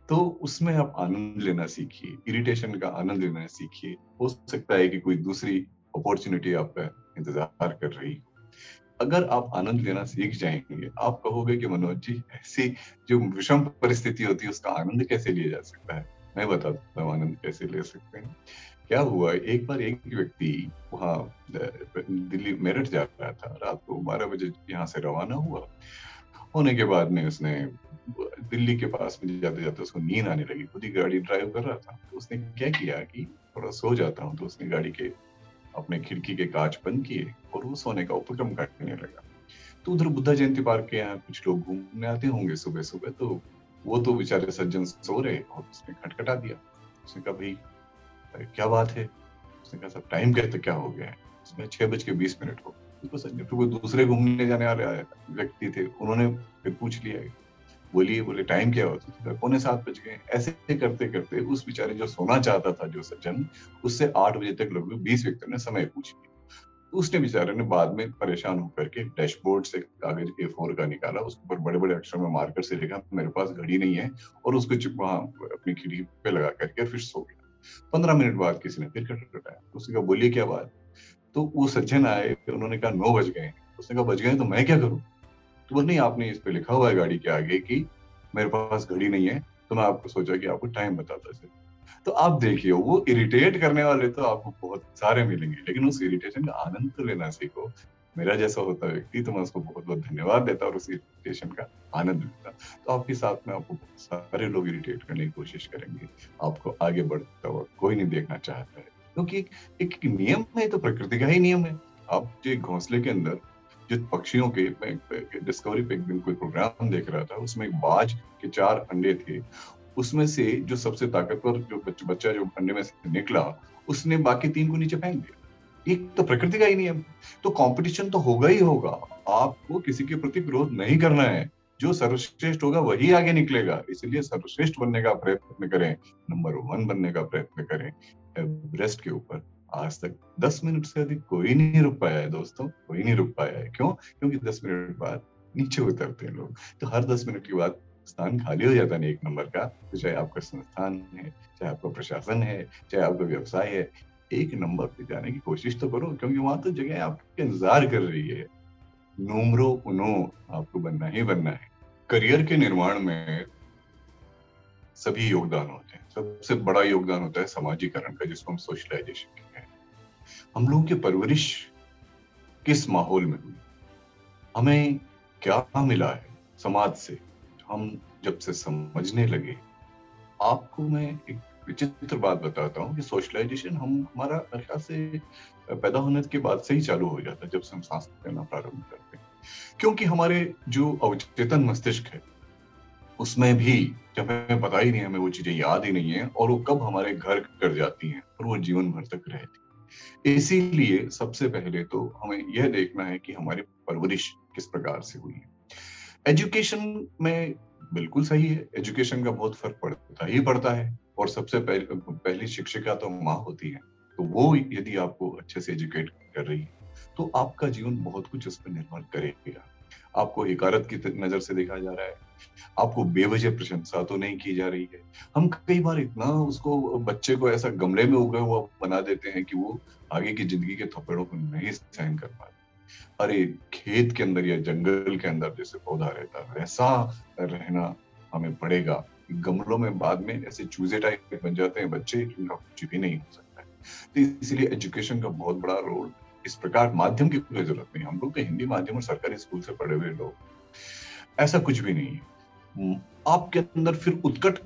तो उसमें आप आनंद लेना सीखिए, इरिटेशन का आनंद लेना सीखिए। हो सकता है कि कोई दूसरी अपॉर्चुनिटी आपका इंतजार कर रही हो। अगर आप आनंद लेना सीख जाएंगे, आप कहोगे कि मनोज जी, ऐसी जो विषम परिस्थिति होती है उसका आनंद कैसे लिया जा सकता है। मैं बताता हूँ आनंद कैसे ले सकते हैं। क्या हुआ, एक बार एक व्यक्ति वहाँ दिल्ली मेरठ जा रहा था, रात को 12 बजे यहाँ से रवाना हुआ। होने के बाद में उसने दिल्ली के पास में जाते जाते उसको नींद आने लगी, खुद ही गाड़ी ड्राइव कर रहा था। तो उसने क्या किया कि थोड़ा सो जाता हूँ, तो उसने गाड़ी के अपने खिड़की के कांच बंद किए और वो सोने का उपक्रम करने लगा। तो उधर बुद्धा जयंती पार्क के यहाँ कुछ लोग घूमने आते होंगे सुबह सुबह, तो वो तो बेचारे सज्जन सो रहे और उसने खटखटा दिया। उसने कहा, भाई क्या बात है? उसने कहा, सब टाइम कहते क्या हो गया है? उसमें 6:20 हो। उसको सज्जन, फिर वो दूसरे घूमने जाने वाले व्यक्ति थे, उन्होंने फिर पूछ लिया, बोलिए, बोले टाइम क्या होता था? 6:45 बज गए। ऐसे करते करते उस बेचारे जो सोना चाहता था जो सज्जन, उससे 8 बजे तक लगभग 20 व्यक्तियों ने समय पूछ लिया। तो उसने बेचारे ने बाद में परेशान होकर के डैशबोर्ड से कागज A4 का निकाला, उसके ऊपर बड़े बड़े अक्षरों में मार्कर से लिखा, मेरे पास घड़ी नहीं है, और उसको वहां अपनी खिड़की पे लगा करके फिर सो गया। 15 मिनट बाद किसी ने फिर खटखटाया। उसने कहा, बोलिए क्या बात? तो वो सज्जन आए, उन्होंने कहा 9 बज गए। उसने कहा, बज गए तो मैं क्या करूं? तो बोले, नहीं, आपने इस पे लिखा हुआ है गाड़ी के आगे कि मेरे पास घड़ी नहीं है, तो मैं आपको सोचा कि आपको टाइम बताता चले। तो आप देखिए, वो इरिटेट करने वाले तो आपको बहुत सारे मिलेंगे, लेकिन उस इरिटेशन का आनंद तो लेना सीखो। मेरा जैसा होता व्यक्ति तो मैं उसको बहुत बहुत धन्यवाद देता और उस इरिटेशन का आनंद लेता। तो आपके साथ में आपको बहुत सारे लोग इरिटेट करने की कोशिश करेंगे, आपको आगे बढ़ता हुआ कोई नहीं देखना चाहता है, क्योंकि एक नियम है, तो प्रकृति का ही नियम है। आप जो घोंसले के अंदर जो पक्षियों के, डिस्कवरी पे एक दिन कोई प्रोग्राम देख रहा था, उसमें एक बाज के 4 अंडे थे। उसमें से जो सबसे ताकतवर जो बच्चा जो अंडे में से निकला, उसने बाकी 3 को नीचे फेंक दिया। एक तो प्रकृति का ही नियम। तो कंपटीशन तो होगा ही होगा। आपको किसी के प्रति क्रोध नहीं करना है। जो सर्वश्रेष्ठ होगा वही आगे निकलेगा। इसलिए सर्वश्रेष्ठ बनने का प्रयत्न करें, नंबर 1 बनने का प्रयत्न करें एवरेस्ट के ऊपर। आज तक 10 मिनट से अधिक कोई नहीं रुक पाया है दोस्तों, कोई नहीं रुक पाया है। क्यों? क्योंकि 10 मिनट बाद नीचे उतरते हैं लोग। तो हर 10 मिनट के बाद स्थान खाली हो जाता है 1 नंबर का। तो चाहे आपका संस्थान है, चाहे आपका प्रशासन है, चाहे आपका व्यवसाय है, 1 नंबर पे जाने की कोशिश तो करो, क्योंकि वहां तो जगह आपके इंतजार कर रही है। नूमरो उनो, आपको बनना ही बनना है। करियर के निर्माण में सभी योगदान होते हैं। सबसे बड़ा योगदान होता है समाजीकरण का, जिसको हम सोशलाइजेशन कहते हैं। हम लोगों की परवरिश किस माहौल में हुई, हमें क्या मिला है समाज से, हम जब से समझने लगे। आपको मैं एक विचित्र बात बताता हूँ कि सोशलाइजेशन हमारा मेरे ख्याल से पैदा होने के बाद से ही चालू हो जाता है, जब से हम सांस लेना प्रारंभ करते हैं। क्योंकि हमारे जो अवचेतन मस्तिष्क है, उसमें भी जब हमें पता ही नहीं, हमें वो चीजें याद ही नहीं है, और वो कब हमारे घर कर जाती हैं और वो जीवन भर तक रहती है। इसीलिए सबसे पहले तो हमें यह देखना है कि हमारी परवरिश किस प्रकार से हुई है। एजुकेशन में बिल्कुल सही है, एजुकेशन का बहुत फर्क पड़ता ही पड़ता है, और सबसे पहली शिक्षिका तो माँ होती है। तो वो यदि आपको अच्छे से एजुकेट कर रही है, तो आपका जीवन बहुत कुछ उस पर निर्भर करेगा। आपको हिकारत की नजर से देखा जा रहा है, आपको बेवजह प्रशंसा तो नहीं की जा रही है। हम कई बार इतना उसको, बच्चे को ऐसा गमले में उगा हुआ बना देते हैं कि वो आगे की जिंदगी के थप्पड़ों को नहीं सहन कर पाते। अरे, खेत के अंदर या जंगल के अंदर जैसे पौधा रहता है, वैसा रहना हमें पड़ेगा। गमलों में बाद में ऐसे चूजे टाइप बन जाते हैं बच्चे, जिनका कुछ भी नहीं हो सकता है। तो इसलिए एजुकेशन का बहुत बड़ा रोल। इस प्रकार माध्यम की कोई जरूरत नहीं। हम लोग तो हिंदी माध्यम और सरकारी स्कूल से पढ़े हुए लोग, ऐसा कुछ भी नहीं है। आपके अंदर फिर उत्कट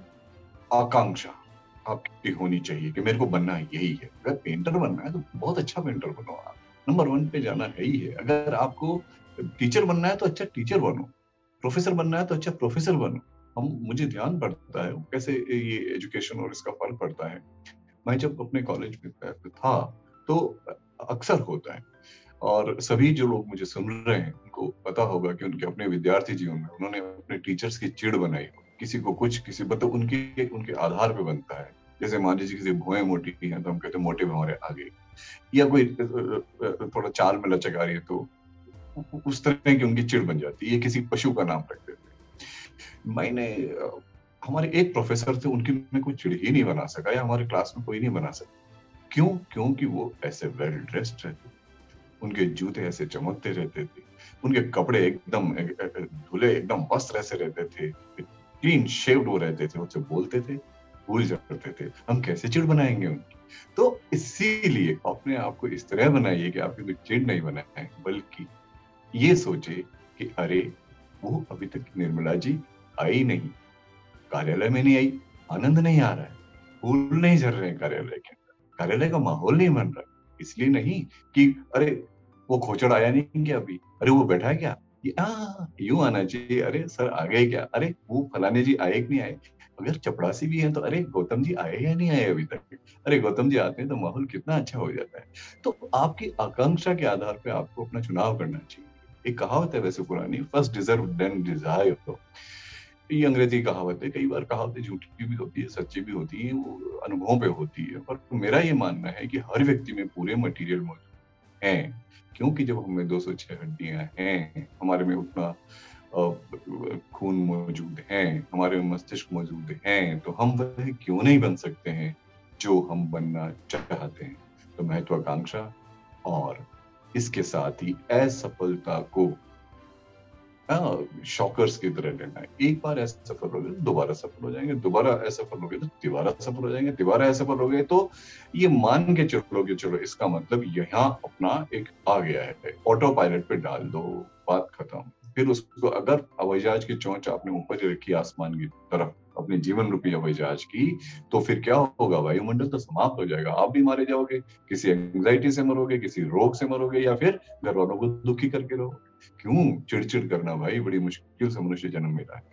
आकांक्षा आपकी होनी चाहिए कि मेरे को बनना यही है। अगर पेंटर बनना है तो बहुत अच्छा पेंटर बनो, आप नंबर 1 पे जाना है ही है। अगर आपको टीचर बनना है तो अच्छा टीचर बनो, प्रोफेसर बनना है तो अच्छा प्रोफेसर बनो। मुझे ध्यान पड़ता है कैसे ये एजुकेशन और इसका फर्क पड़ता है। मैं जब अपने कॉलेज में था तो अक्सर होता है, और सभी जो लोग मुझे सुन रहे हैं उनको पता होगा कि उनके अपने विद्यार्थी जीवन में उन्होंने अपने टीचर्स की चिढ़ बनाई। किसी को कुछ, किसी मतलब उनके आधार पे बनता है। जैसे मान लीजिए किसी भौएं मोटी हैं तो हम कहते हैं मोटे भौरे आगे, या कोई थोड़ा चाल में लचक आ रही है तो उस तरह की उनकी चिढ़ बन जाती है। ये किसी पशु का नाम रख देते हैं। मैंने हमारे एक प्रोफेसर थे, उनकी मैं कोई चिढ़ ही नहीं बना सका, या हमारे क्लास में कोई नहीं बना सका। क्यों? क्योंकि वो ऐसे वेल ड्रेस्ड रहते, उनके जूते ऐसे चमकते रहते थे, उनके कपड़े एकदम धुले एकदम मस्त ऐसे रहते थे, क्लीन शेव्ड वो रहते थे, उससे बोलते थे फूल झड़ते थे, हम कैसे चिढ़ बनाएंगे उनकी? तो इसीलिए अपने आप को इस तरह बनाइए कि आपकी कोई चिढ़ नहीं बनाए, बल्कि ये सोचे कि अरे वो अभी तक निर्मला जी आई नहीं, कार्यालय में नहीं आई, आनंद नहीं आ रहा है, फूल नहीं झड़ रहे हैं कार्यालय के अंदर, कार्यालय का माहौल नहीं बन रहा है। इसलिए नहीं कि अरे वो खोचड़ आया नहीं क्या अभी, अरे वो बैठा है क्या, ये यूं आना चाहिए, अरे सर आ गए क्या, अरे वो फलाने जी आए कि नहीं आए। अगर चपड़ासी भी है तो अरे गौतम जी आए या नहीं आए अभी तक, अरे गौतम जी आते हैं तो माहौल कितना अच्छा हो जाता है। तो आपकी आकांक्षा के आधार पे आपको अपना चुनाव करना चाहिए। एक कहावत है वैसे पुरानी, फर्स्ट डिजर्व देन डिजायर। ये अंग्रेजी कहावत है, कई बार कहावतें झूठी भी होती है, सच्ची भी होती है, वो अनुभवों पे होती है। पर मेरा ये मानना है कि हर व्यक्ति में पूरे मटेरियल मौजूद हैं, क्योंकि जब हमें 206 हड्डियां हैं, हमारे में उतना खून मौजूद है, हमारे में मस्तिष्क मौजूद है, तो हम वह क्यों नहीं बन सकते हैं जो हम बनना चाहते हैं। तो महत्वाकांक्षा और इसके साथ ही असफलता को शॉकर्स की तरह लेना है। एक बार असफल हो गए तो दोबारा सफल हो जाएंगे, दोबारा असफल हो गए तो तिबारा सफल हो जाएंगे, तिबारा असफल हो गए तो ये मान के चलोगे, चलो इसका मतलब यहाँ अपना एक आ गया है, ऑटो पायलट पे डाल दो, बात खत्म। फिर उसको अगर हवाई जहाज की चोंच आपने ऊपर ही रखी आसमान की तरफ, अपने जीवन रूपी हवाई जहाज की, तो फिर क्या होगा, वायुमंडल तो समाप्त हो जाएगा, आप भी मारे जाओगे, किसी एंग्जाइटी से मरोगे, किसी रोग से मरोगे, या फिर घर वालों को दुखी करके रहोगे। क्यों चिड़चिड़ करना भाई, बड़ी मुश्किल से मनुष्य जन्म मिला है।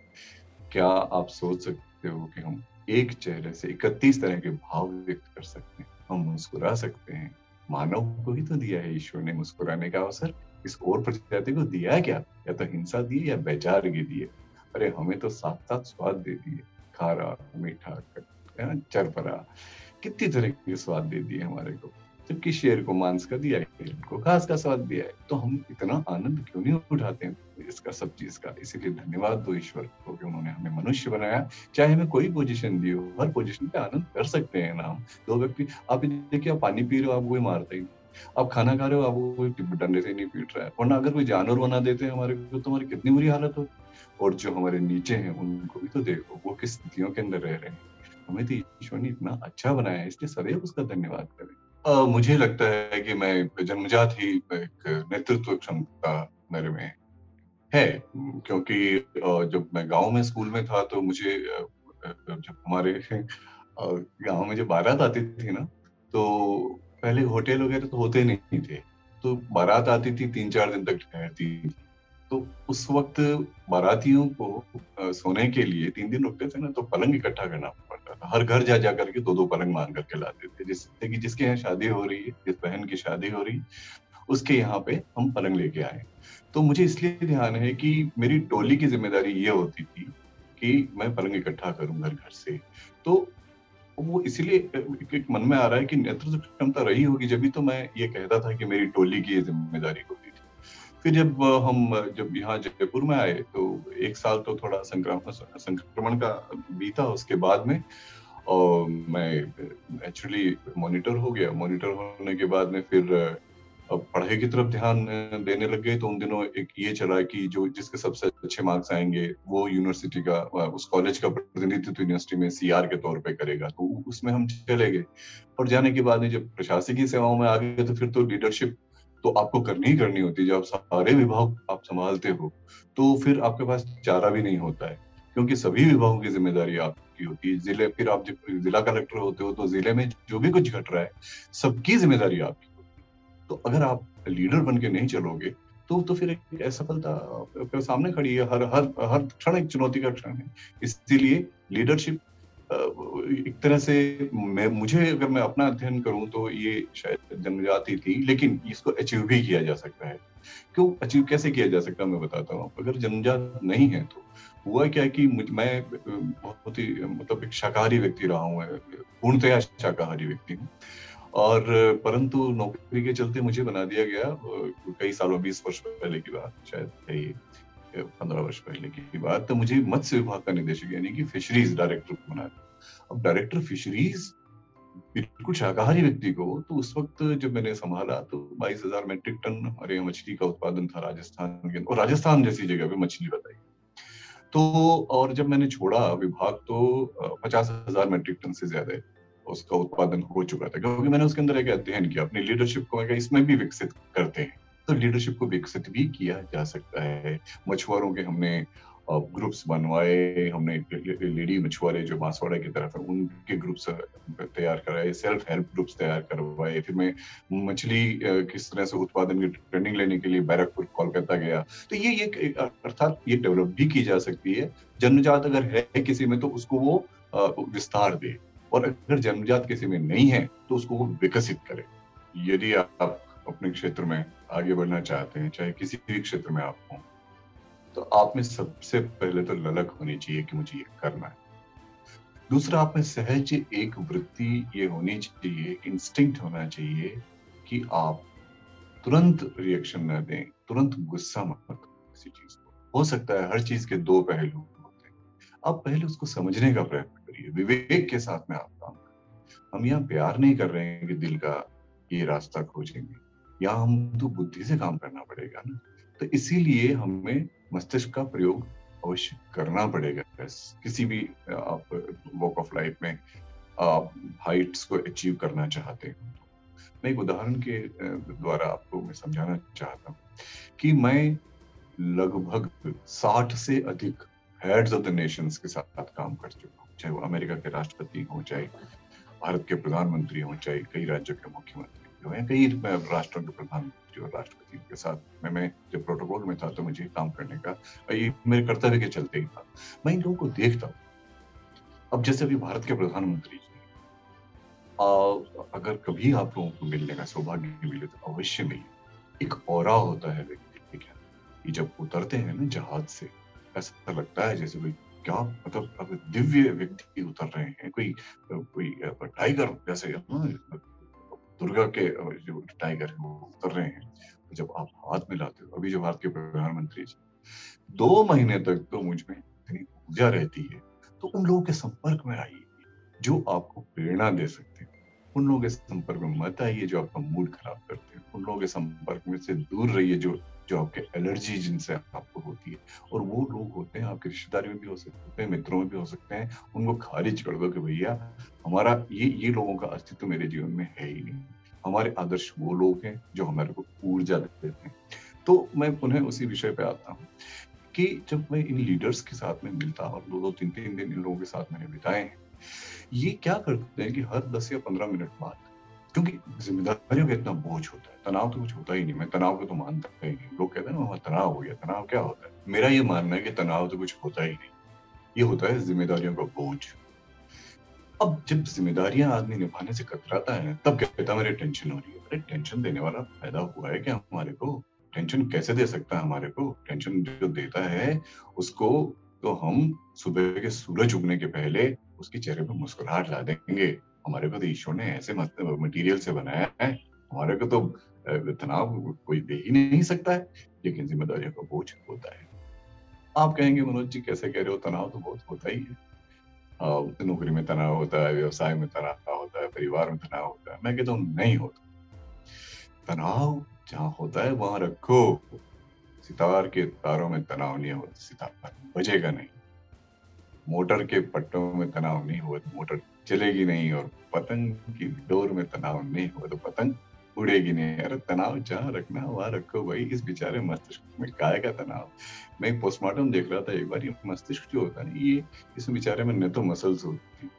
क्या आप सोच सकते हो कि हम एक चेहरे से 31 तरह के भाव व्यक्त कर सकते हैं, हम मुस्कुरा सकते हैं। मानव को ही तो दिया है ईश्वर ने मुस्कुराने का अवसर, इस और प्रजाति को दिया क्या, या तो हिंसा दी या वैचारिक दी है। अरे हमें तो साथ साथ स्वाद दे दिए, खारा मीठा चरपरा, कितनी तरह के स्वाद दे दिए हमारे को। जबकि शेर को मांस का दिया है, हिरण को घास का स्वाद दिया है, तो हम इतना आनंद क्यों नहीं उठाते हैं इसका, सब चीज का। इसीलिए धन्यवाद दो ईश्वर को कि उन्होंने हमें मनुष्य बनाया। चाहे हमें कोई पोजीशन दी हो, हर पोजीशन पे आनंद कर सकते हैं ना हम। दो व्यक्ति, आप देखिए, आप पानी पी रहे हो, आप कोई मारता ही नहीं, आप खाना खा रहे हो, आपको कोई डंडे से नहीं पीट रहा है, वरना अगर कोई जानवर बना देते हैं हमारे को, तो हमारी कितनी बुरी हालत हो। और जो हमारे नीचे हैं उनको भी तो देखो, वो किस स्थितियों के अंदर रह रहे हैं। हमें तो ईश्वर ने इतना अच्छा बनाया है, इसलिए सदैव उसका धन्यवाद करें। मुझे लगता है कि मैं जन्मजात ही एक नेतृत्व क्षमता मेरे में है, क्योंकि जब मैं गांव में स्कूल में था तो मुझे जब हमारे गांव में जब बारात आती थी ना, तो पहले होटल वगैरह तो होते नहीं थे, तो बारात आती थी 3-4 दिन तक ठहरती थी। तो उस वक्त बारातियों को सोने के लिए 3 दिन रुकते थे ना, तो पलंग इकट्ठा करना पड़ता था, हर घर जा जा करके 2-2 पलंग मांग करके लाते थे, जिससे कि जिसके यहाँ शादी हो रही है, जिस बहन की शादी हो रही उसके यहाँ पे हम पलंग लेके आए। तो मुझे इसलिए ध्यान है कि मेरी टोली की जिम्मेदारी ये होती थी कि मैं पलंग इकट्ठा करूं घर घर से। तो वो इसीलिए एक मन में आ रहा है कि नेतृत्व क्षमता रही होगी, जब भी तो मैं ये कहता था कि मेरी टोली की ये जिम्मेदारी होती थी। फिर जब यहाँ जयपुर में आए तो 1 साल तो थोड़ा संक्रमण का बीता, उसके बाद में और मैं एक्चुअली मॉनिटर हो गया। मॉनिटर होने के बाद में फिर अब पढ़ाई की तरफ ध्यान देने लग गए। तो उन दिनों एक ये चला कि जो जिसके सबसे अच्छे मार्क्स आएंगे वो यूनिवर्सिटी का, उस कॉलेज का प्रतिनिधित्व यूनिवर्सिटी में सीआर के तौर पे करेगा, तो उसमें हम चले गए। और जाने के बाद में जब प्रशासकीय सेवाओं में आ गए तो फिर तो लीडरशिप तो आपको करनी ही करनी होती है। जब सारे विभाग आप संभालते हो तो फिर आपके पास चारा भी नहीं होता है, क्योंकि सभी विभागों की जिम्मेदारी आपकी होती है। जिले, फिर आप जब जिला कलेक्टर होते हो तो जिले में जो भी कुछ घट रहा है सबकी जिम्मेदारी आपकी। तो अगर आप लीडर बन के नहीं चलोगे तो फिर एक असफलता आपके सामने खड़ी है। हर हर हर क्षण एक चुनौती का क्षण है। इसीलिए लीडरशिप एक तरह से मुझे अगर मैं अपना अध्ययन करूं तो ये शायद जन्मजाति थी, लेकिन इसको अचीव भी किया जा सकता है। क्यों अचीव कैसे किया जा सकता है मैं बताता हूँ। अगर जन्मजात नहीं है तो हुआ क्या कि मैं बहुत ही मतलब एक शाकाहारी व्यक्ति रहा हूँ, पूर्णतया शाकाहारी व्यक्ति हूँ। और परंतु नौकरी के चलते मुझे बना दिया गया कई सालों, 20 वर्ष पहले की बात, शायद 15 वर्ष पहले की बात, तो मुझे मत्स्य विभाग का निदेशक यानी कि फिशरीज डायरेक्टर बना दिया। अब डायरेक्टर फिशरीज बिल्कुल शाकाहारी व्यक्ति को, तो उस वक्त जब मैंने संभाला तो 22,000 मेट्रिक टन हरे मछली का उत्पादन था राजस्थान के, और राजस्थान जैसी जगह पे मछली बताई। तो और जब मैंने छोड़ा विभाग तो 50,000 मेट्रिक टन से ज्यादा उसका उत्पादन हो चुका था, क्योंकि मैंने उसके अंदर एक अध्ययन किया, अपनी लीडरशिप को मैं कहा इसमें भी विकसित करते हैं। तो लीडरशिप को विकसित भी किया जा सकता है। मछुआरों के हमने ग्रुप्स बनवाए, हमने लेडी मछुआरे जो बांसवाड़ा की तरफ है उनके ग्रुप्स तैयार कराए, सेल्फ हेल्प ग्रुप्स तैयार करवाए। फिर मैं मछली किस तरह से उत्पादन की ट्रेनिंग लेने के लिए बैरकपुर कोलकाता गया। तो ये अर्थात ये डेवलप भी की जा सकती है। जन्मजात अगर है किसी में तो उसको वो विस्तार दे, और अगर जन्मजात किसी में नहीं है तो उसको वो विकसित करे। यदि आप अपने क्षेत्र में आगे बढ़ना चाहते हैं, चाहे किसी भी क्षेत्र में आप हों, तो आप में सबसे पहले तो ललक होनी चाहिए कि मुझे ये करना है। दूसरा, आप में सहज एक वृत्ति ये होनी चाहिए, इंस्टिंक्ट होना चाहिए कि आप तुरंत रिएक्शन न दें, तुरंत गुस्सा मत करो किसी चीज को। हो सकता है हर चीज के दो पहलू होते हैं, आप पहले उसको समझने का प्रयत्न करिए, विवेक के साथ में आप काम करें। हम यहाँ प्यार नहीं कर रहे हैं कि दिल का ये रास्ता खोजेंगे, यहाँ हम तो बुद्धि से काम करना पड़ेगा ना। तो इसीलिए हमें मस्तिष्क का प्रयोग अवश्य करना पड़ेगा। किसी भी आप वॉक ऑफ लाइफ में आप हाइट्स को अचीव करना चाहते हो, मैं एक उदाहरण के द्वारा आपको मैं समझाना चाहता हूँ कि मैं लगभग 60 से अधिक हेड्स ऑफ द नेशंस के साथ काम कर चुका हूँ, चाहे वो अमेरिका के राष्ट्रपति हों, चाहे भारत के प्रधानमंत्री हों, चाहे कई राज्यों के मुख्यमंत्री हों, कई राष्ट्रों के प्रधानमंत्री और राष्ट्रपति के साथ मैं जब प्रोटोकॉल में था तो मुझे काम करने का ये मेरे कर्तव्य के चलते ही था। मैं इन लोगों को देखता हूँ। अब जैसे अभी भारत के प्रधानमंत्री जी, अगर कभी आप लोगों को मिलने का सौभाग्य मिले तो अवश्य मिलिए। एक ऑरा होता है व्यक्ति का, ये जब उतरते हैं ना जहाज से, ऐसा लगता है जैसे कोई क्या मतलब अब दिव्य व्यक्ति उतर रहे हैं, कोई टाइगर जैसे दुर्गा के जो टाइगर है वो उतर रहे हैं। तो जब आप हाथ मिलाते हो, अभी जो भारत के प्रधानमंत्री जी, 2 महीने तक तो मुझ में इतनी ऊर्जा रहती है। तो उन लोगों के संपर्क में आइए जो आपको प्रेरणा दे सकते हैं। उन लोगों के संपर्क में मत आइए जो आपका मूड खराब करते हैं। उन लोगों के संपर्क में से दूर रहिए जो आपके एलर्जी जिनसे आपको होती है। और वो लोग होते हैं आपके रिश्तेदारियों में भी हो सकते हैं, मित्रों में भी हो सकते हैं। उनको खारिज कर दो कि भैया हमारा ये लोगों का अस्तित्व मेरे जीवन में है ही नहीं। हमारे आदर्श वो लोग हैं जो हमारे को ऊर्जा देते हैं। तो मैं पुनः उसी विषय पे आता हूँ कि जब मैं इन लीडर्स के साथ में मिलता और 2-2, 3-3 दिन इन लोगों के साथ मैंने बिताए हैं, ये क्या करते हैं कि हर 10 या 15 मिनट बाद, क्योंकि जिम्मेदारियों का इतना बोझ होता है, तनाव तो कुछ होता ही नहीं, मैं तनाव को तो मानता ही नहीं। लोग कहते हैं ना तनाव हो गया, तनाव क्या होता है? मेरा ये मानना है कि तनाव तो कुछ होता ही नहीं, ये होता है जिम्मेदारियों का बोझ। अब जब जिम्मेदारियां आदमी निभाने से कतराता है तब कहता है मेरे टेंशन हो रही है। अरे टेंशन देने वाला पैदा हुआ है क्या हमारे को? टेंशन कैसे दे सकता है हमारे को? टेंशन जो देता है उसको तो हम सुबह के सूरज उगने के पहले उसके चेहरे पर मुस्कुराहट ला देंगे। हमारे को तो ईश्वर ने ऐसे मटेरियल से बनाया है, हमारे को तो तनाव कोई दे ही नहीं सकता है। लेकिन जिम्मेदारियों का बोझ होता है। आप कहेंगे मनोज जी कैसे कह रहे हो, तनाव तो बहुत होता ही है। नौकरी में तनाव होता है, व्यवसाय में तनाव होता है, परिवार में तनाव होता है। मैं कहता हूँ नहीं होता। तनाव जहाँ होता है वहां रखो। सितार के तारों में तनाव नहीं होता, सितार बजेगा नहीं। मोटर के पट्टों में तनाव नहीं हुआ तो मोटर चलेगी नहीं, और पतंग की डोर में तनाव नहीं हुआ तो पतंग उड़ेगी नहीं। अरे तनाव जहाँ रखना वहां रखो भाई। इस बेचारे मस्तिष्क में काय का तनाव। मैं एक पोस्टमार्टम देख रहा था एक बार, ये मस्तिष्क जो होता है ये इस बेचारे में न तो मसल्स होती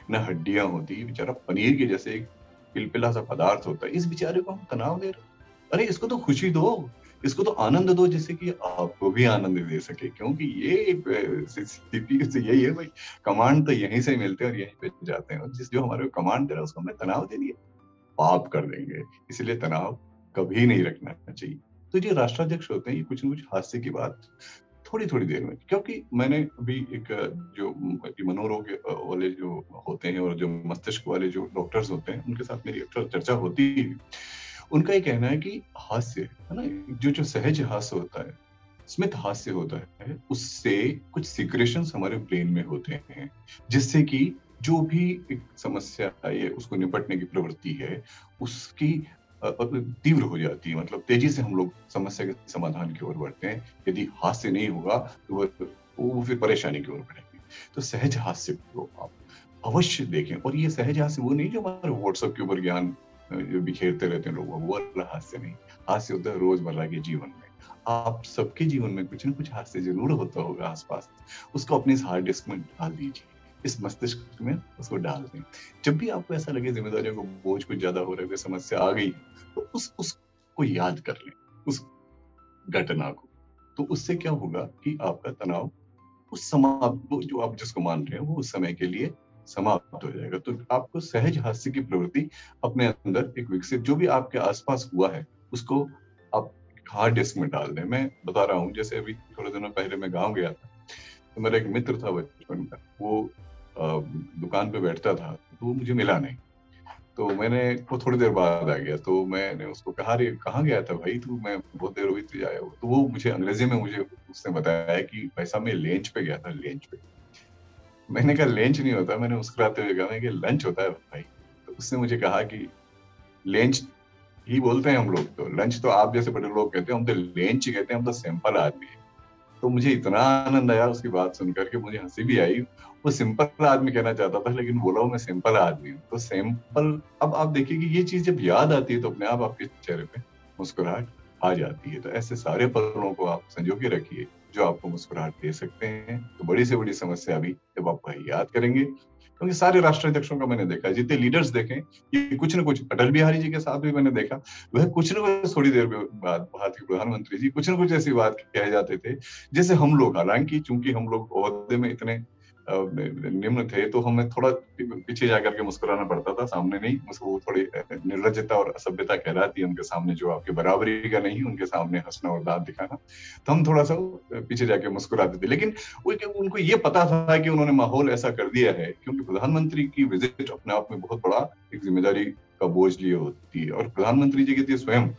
न हड्डियां होती, बेचारा पनीर के जैसे एक पिलपिला सा पदार्थ होता है। इस बेचारे को हम तनाव दे रहे। अरे इसको तो खुशी दो, इसको तो आनंद दो, जिससे कि आपको भी आनंद दे सके। क्योंकि ये सीपीयू से यही है भाई, कमांड तो यहीं से मिलते हैं और यहीं पे जाते हैं। जिस जो हमारे को कमांड दे रहा है उसको हमने तनाव दे दिया, पाप कर देंगे। इसलिए तनाव कभी नहीं रखना चाहिए। तो जो राष्ट्राध्यक्ष होते हैं ये कुछ न कुछ हास्य की बात थोड़ी थोड़ी देर में, क्योंकि मैंने अभी एक जो मनोरोग वाले जो होते हैं और जो मस्तिष्क वाले जो डॉक्टर्स होते हैं उनके साथ मेरी अक्सर चर्चा होती है। उनका ये कहना है कि हास्य है ना, जो सहज हास्य होता है, स्मित हास्य होता है, उससे कुछ सिक्रेशंस हमारे ब्रेन में होते हैं, जिससे कि जो भी एक समस्या है उसको निपटने की प्रवृत्ति है उसकी तीव्र हो जाती है। मतलब तेजी से हम लोग समस्या के समाधान की ओर बढ़ते हैं। यदि हास्य नहीं होगा तो वो फिर परेशानी की ओर बढ़ेगी। तो सहज हास्य को आप अवश्य देखें, और ये सहज हास्य वो नहीं जो हमारे व्हाट्सएप के ऊपर ज्ञान जो बिखेरते रहते हैं लोग, वो वाला हास्य नहीं। हास्य होता है रोजमर्रा के जीवन में। आप सबके जीवन में कुछ न कुछ हास्य जरूर होता होगा आसपास, उसको अपने इस हार्ड डिस्क में डाल दीजिए, इस मस्तिष्क में उसको डाल दें। जब भी आपको ऐसा लगे जिम्मेदारियों को बोझ कुछ ज्यादा हो रहा है, कोई समस्या आ गई, तो उसको याद कर लें, उस घटना को। तो उससे क्या होगा कि आपका तनाव उस समाप्त, वो जो आप जिसको मान रहे हैं वो उस समय के लिए समाप्त हो जाएगा। तो आपको सहज हास्य की प्रवृत्ति अपने अंदर एक विकसित, जो भी आपके आसपास हुआ है उसको आप हार्ड डिस्क में डाल दें। मैं बता रहा हूँ, जैसे अभी थोड़े दिनों पहले मैं गाँव गया था, तो मेरा एक मित्र था बचपन का, वो दुकान पे बैठता था, तो वो मुझे मिला नहीं। तो वो थोड़ी देर बाद आ गया, तो मैंने उसको कहा, रे कहाँ गया था भाई तू, मैं बहुत देर हुई तुझे आया हो। तो वो मुझे अंग्रेजी में उसने बताया कि भाई साहब मैं लेंच पे गया था, लेंच पे। मैंने कहा लेंच नहीं होता, मैंने मुस्कुराते हुए कहा कि लंच होता है भाई। तो उसने मुझे कहा कि लेंच ही बोलते हैं हम लोग, तो लंच तो आप जैसे बड़े लोग कहते हैं, हम तो लेंच ही कहते हैं, हम तो सिंपल आदमी है। तो मुझे इतना आनंद आया उसकी बात सुनकर के, मुझे हंसी भी आई। वो सिंपल आदमी कहना चाहता था, लेकिन बोला मैं सिंपल आदमी हूँ। तो सिंपल, अब आप देखिए कि ये चीज जब याद आती है तो अपने आप आपके चेहरे पे मुस्कुराहट आ जाती है। तो ऐसे सारे पलों को आप संजो के रखिए जो आपको मुस्कुराहट दे सकते हैं। तो बड़ी से बड़ी समस्या भी जब आप याद करेंगे, क्योंकि सारे राष्ट्राध्यक्षों का मैंने देखा, जितने लीडर्स देखें, ये कुछ न कुछ, अटल बिहारी जी के साथ भी मैंने देखा, वह कुछ न कुछ थोड़ी देर बाद भारत के प्रधानमंत्री जी कुछ न कुछ ऐसी बात कह जाते थे, जैसे हम लोग, हालांकि चूंकि हम लोग ओहदे में इतने निम्न थे, तो हमें थोड़ा पीछे जाकर के मुस्कुराना पड़ता था, सामने नहीं। वो थोड़ी निर्लज्जता और असभ्यता कहलाती है उनके सामने, जो आपके बराबरी का नहीं, उनके सामने हंसना और दांत दिखाना। तो हम थोड़ा सा पीछे जाके मुस्कुराते थे, लेकिन उनको ये पता था कि उन्होंने माहौल ऐसा कर दिया है, क्योंकि प्रधानमंत्री की विजिट अपने आप में बहुत बड़ा एक जिम्मेदारी का बोझ लिए होती है, और प्रधानमंत्री जी के स्वयं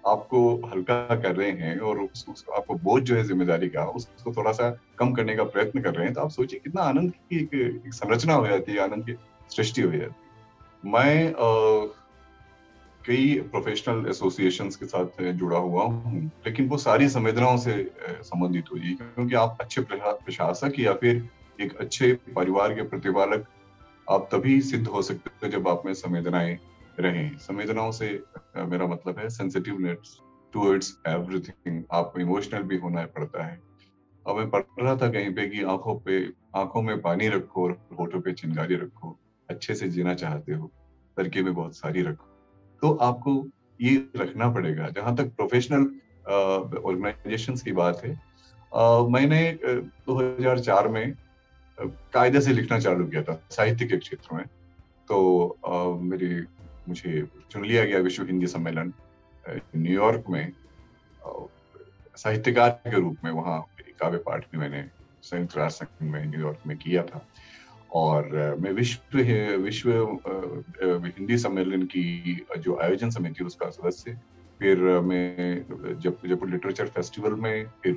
आपको हल्का कर रहे हैं, और उसको आपको बोझ जो है जिम्मेदारी का, उसको थोड़ा सा कम करने का प्रयत्न कर रहे हैं। तो आप सोचिए कितना आनंद की एक संरचना हो जाती है, आनंद की सृष्टि हो जाती है। मैं कई प्रोफेशनल एसोसिएशंस के साथ जुड़ा हुआ हूँ, लेकिन वो सारी संवेदनाओं से संबंधित हुई है, क्योंकि आप अच्छे प्रशासक या फिर एक अच्छे परिवार के प्रतिपालक आप तभी सिद्ध हो सकते हो जब आप में संवेदनाएं रहें। संवेदनाओं से मेरा मतलब है सेंसिटिवनेस टुवर्ड्स एवरीथिंग। आपको इमोशनल भी होना पड़ता है। अब मैं पढ़ रहा था कहीं पे कि आंखों में पानी रखो और होठों पे चिंगारी रखो, अच्छे से जीना चाहते हो, तरकीबें बहुत सारी रखो। तो आपको ये रखना पड़ेगा। जहां तक प्रोफेशनल ऑर्गेनाइजेशंस की बात है, मैंने 2004 में कायदे से लिखना चालू किया था साहित्य के क्षेत्र में। तो मुझे चुन लिया गया विश्व हिंदी सम्मेलन न्यूयॉर्क में साहित्यकार के रूप में। वहाँ काव्य पाठ भी मैंने संयुक्त राष्ट्र संघ में न्यूयॉर्क में किया था, और मैं विश्व हिंदी सम्मेलन की जो आयोजन समिति उसका सदस्य। फिर मैं जयपुर लिटरेचर फेस्टिवल में, फिर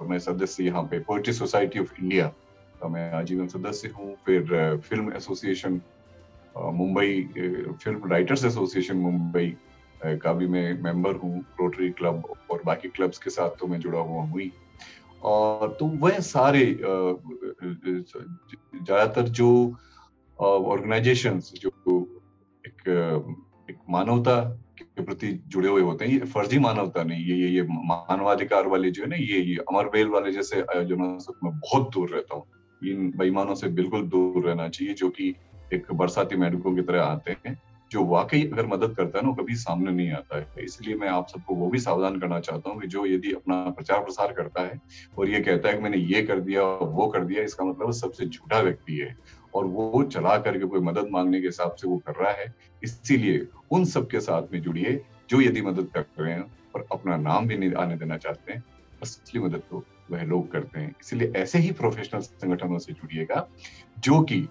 मैं सदस्य यहाँ पे पोएट्री सोसाइटी ऑफ इंडिया का मैं आजीवन सदस्य हूँ। फिर film association Mumbai, film writers association Mumbai का भी मैं मेंबर हूँ। रोटरी क्लब और बाकी क्लब्स के साथ तो मैं जुड़ा हुआ हूँ। और तो वह सारे ज्यादातर जो ऑर्गेनाइजेशंस जो एक मानवता के प्रति जुड़े हुए होते हैं, ये फर्जी मानवता नहीं, ये मानवाधिकार वाले जो है ना, ये अमरबेल वाले जैसे आयोजनों से मैं बहुत दूर रहता हूँ। इन बेईमानों से बिल्कुल दूर रहना चाहिए, जो कि एक बरसाती मेंढकों की तरह आते हैं। जो वाकई अगर मदद करता है ना, वो कभी सामने नहीं आता है। इसलिए मैं आप सबको वो भी सावधान करना चाहता हूँ कि जो यदि अपना प्रचार प्रसार करता है और ये कहता है कि मैंने ये कर दिया वो कर दिया, इसका मतलब सबसे झूठा व्यक्ति है, और वो चला करके कोई मदद मांगने के हिसाब से वो कर रहा है। इसीलिए उन सबके साथ में जुड़िए जो यदि मदद कर रहे हैं और अपना नाम भी नहीं आने देना चाहते हैं। असली मदद तो वह लोग करते हैं। इसलिए ऐसे ही प्रोफेशनल संगठनों से जुड़िएगा जो कि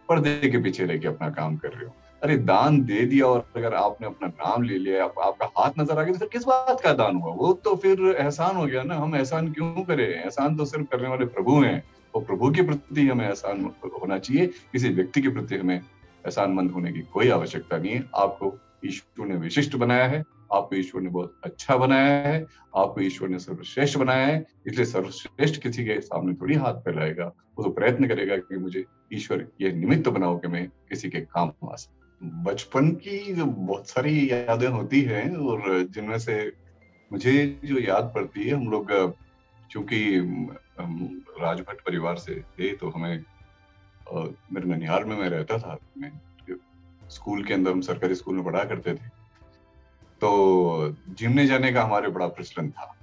पर्दे के पीछे रह के अपना काम कर रहे हो। अरे दान दे दिया और अगर आपने अपना नाम ले लिया, आपका हाथ नजर आ गया, तो फिर किस बात का दान हुआ? वो तो फिर एहसान हो गया ना। हम एहसान क्यों करें? एहसान तो सिर्फ करने वाले प्रभु हैं, और प्रभु के प्रति हमें एहसान होना चाहिए। किसी व्यक्ति के प्रति हमें एहसानमंद होने की कोई आवश्यकता नहीं है। आपको ईश्वर ने विशिष्ट बनाया है, आपको ईश्वर ने बहुत अच्छा बनाया है, आपको ईश्वर ने सर्वश्रेष्ठ बनाया है, इसलिए सर्वश्रेष्ठ किसी के सामने थोड़ी हाथ फैलाएगा। वो तो प्रयत्न करेगा कि मुझे ईश्वर ये निमित्त बनाओ कि मैं किसी के काम आ सकूं। बचपन की जो बहुत सारी यादें होती हैं और जिनमें से मुझे जो याद पड़ती है, हम लोग चूंकि हम राजभट परिवार से थे, तो हमें मेरे ननिहाल में मैं रहता था। मैं स्कूल के अंदर, हम सरकारी स्कूल में पढ़ा करते थे, तो जिमने जाने का हमारे बड़ा प्रचलन था।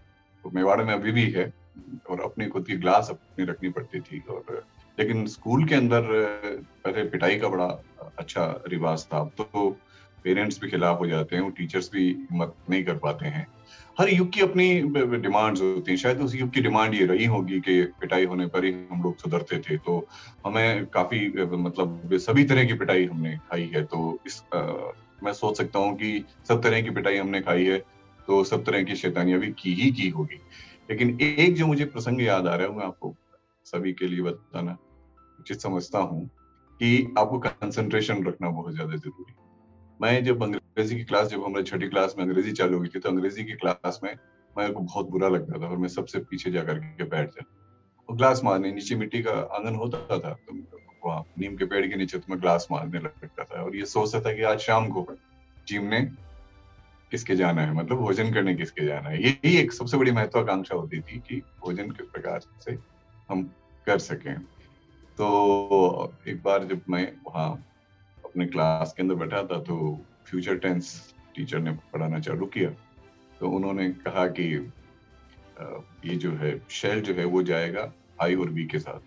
तो मेवाड़ में अभी भी है, और अपनी खुद की क्लास अपनी रखनी पड़ती थी। और लेकिन स्कूल के अंदर पहले पिटाई का बड़ा अच्छा रिवाज था। अब तो पेरेंट्स भी खिलाफ हो जाते हैं, वो टीचर्स भी हिम्मत नहीं कर पाते हैं। हर युग की अपनी डिमांड्स होती हैं। शायद उस युग की डिमांड ये रही होगी कि पिटाई होने पर ही हम लोग सुधरते थे। तो हमें काफी मतलब सभी तरह की पिटाई हमने खाई है। तो मैं सोच सकता हूँ कि सब तरह की पिटाई हमने खाई है, तो सब तरह की शैतानियां भी की होगी। लेकिन एक जो मुझे प्रसंग याद आ रहा है, मैं आपको सभी के लिए बताना उचित समझता हूँ कि आपको कंसंट्रेशन रखना बहुत ज्यादा जरूरी है। मैं जब अंग्रेजी की क्लास, जब हमारी 6ठी क्लास में अंग्रेजी चालू हुई थी, तो अंग्रेजी की क्लास में मेरे को बहुत बुरा लगता था और मैं सबसे पीछे जाकर के बैठ जाता। और ग्लास मारने, नीचे मिट्टी का आंगन होता था, तो वहाँ नीम के पेड़ के नीचे तो मैं ग्लास मारने लगता था और ये सोचता था कि आज शाम को जिम ने किसके जाना है, मतलब भोजन करने किसके जाना है। यही एक सबसे बड़ी महत्वाकांक्षा होती थी कि भोजन किस प्रकार से हम कर सकें। तो एक बार जब मैं वहाँ अपने क्लास के अंदर बैठा था, तो फ्यूचर टेंस टीचर ने पढ़ाना चालू किया। तो उन्होंने कहा कि ये जो है शेल जो है वो जाएगा आई और बी के साथ,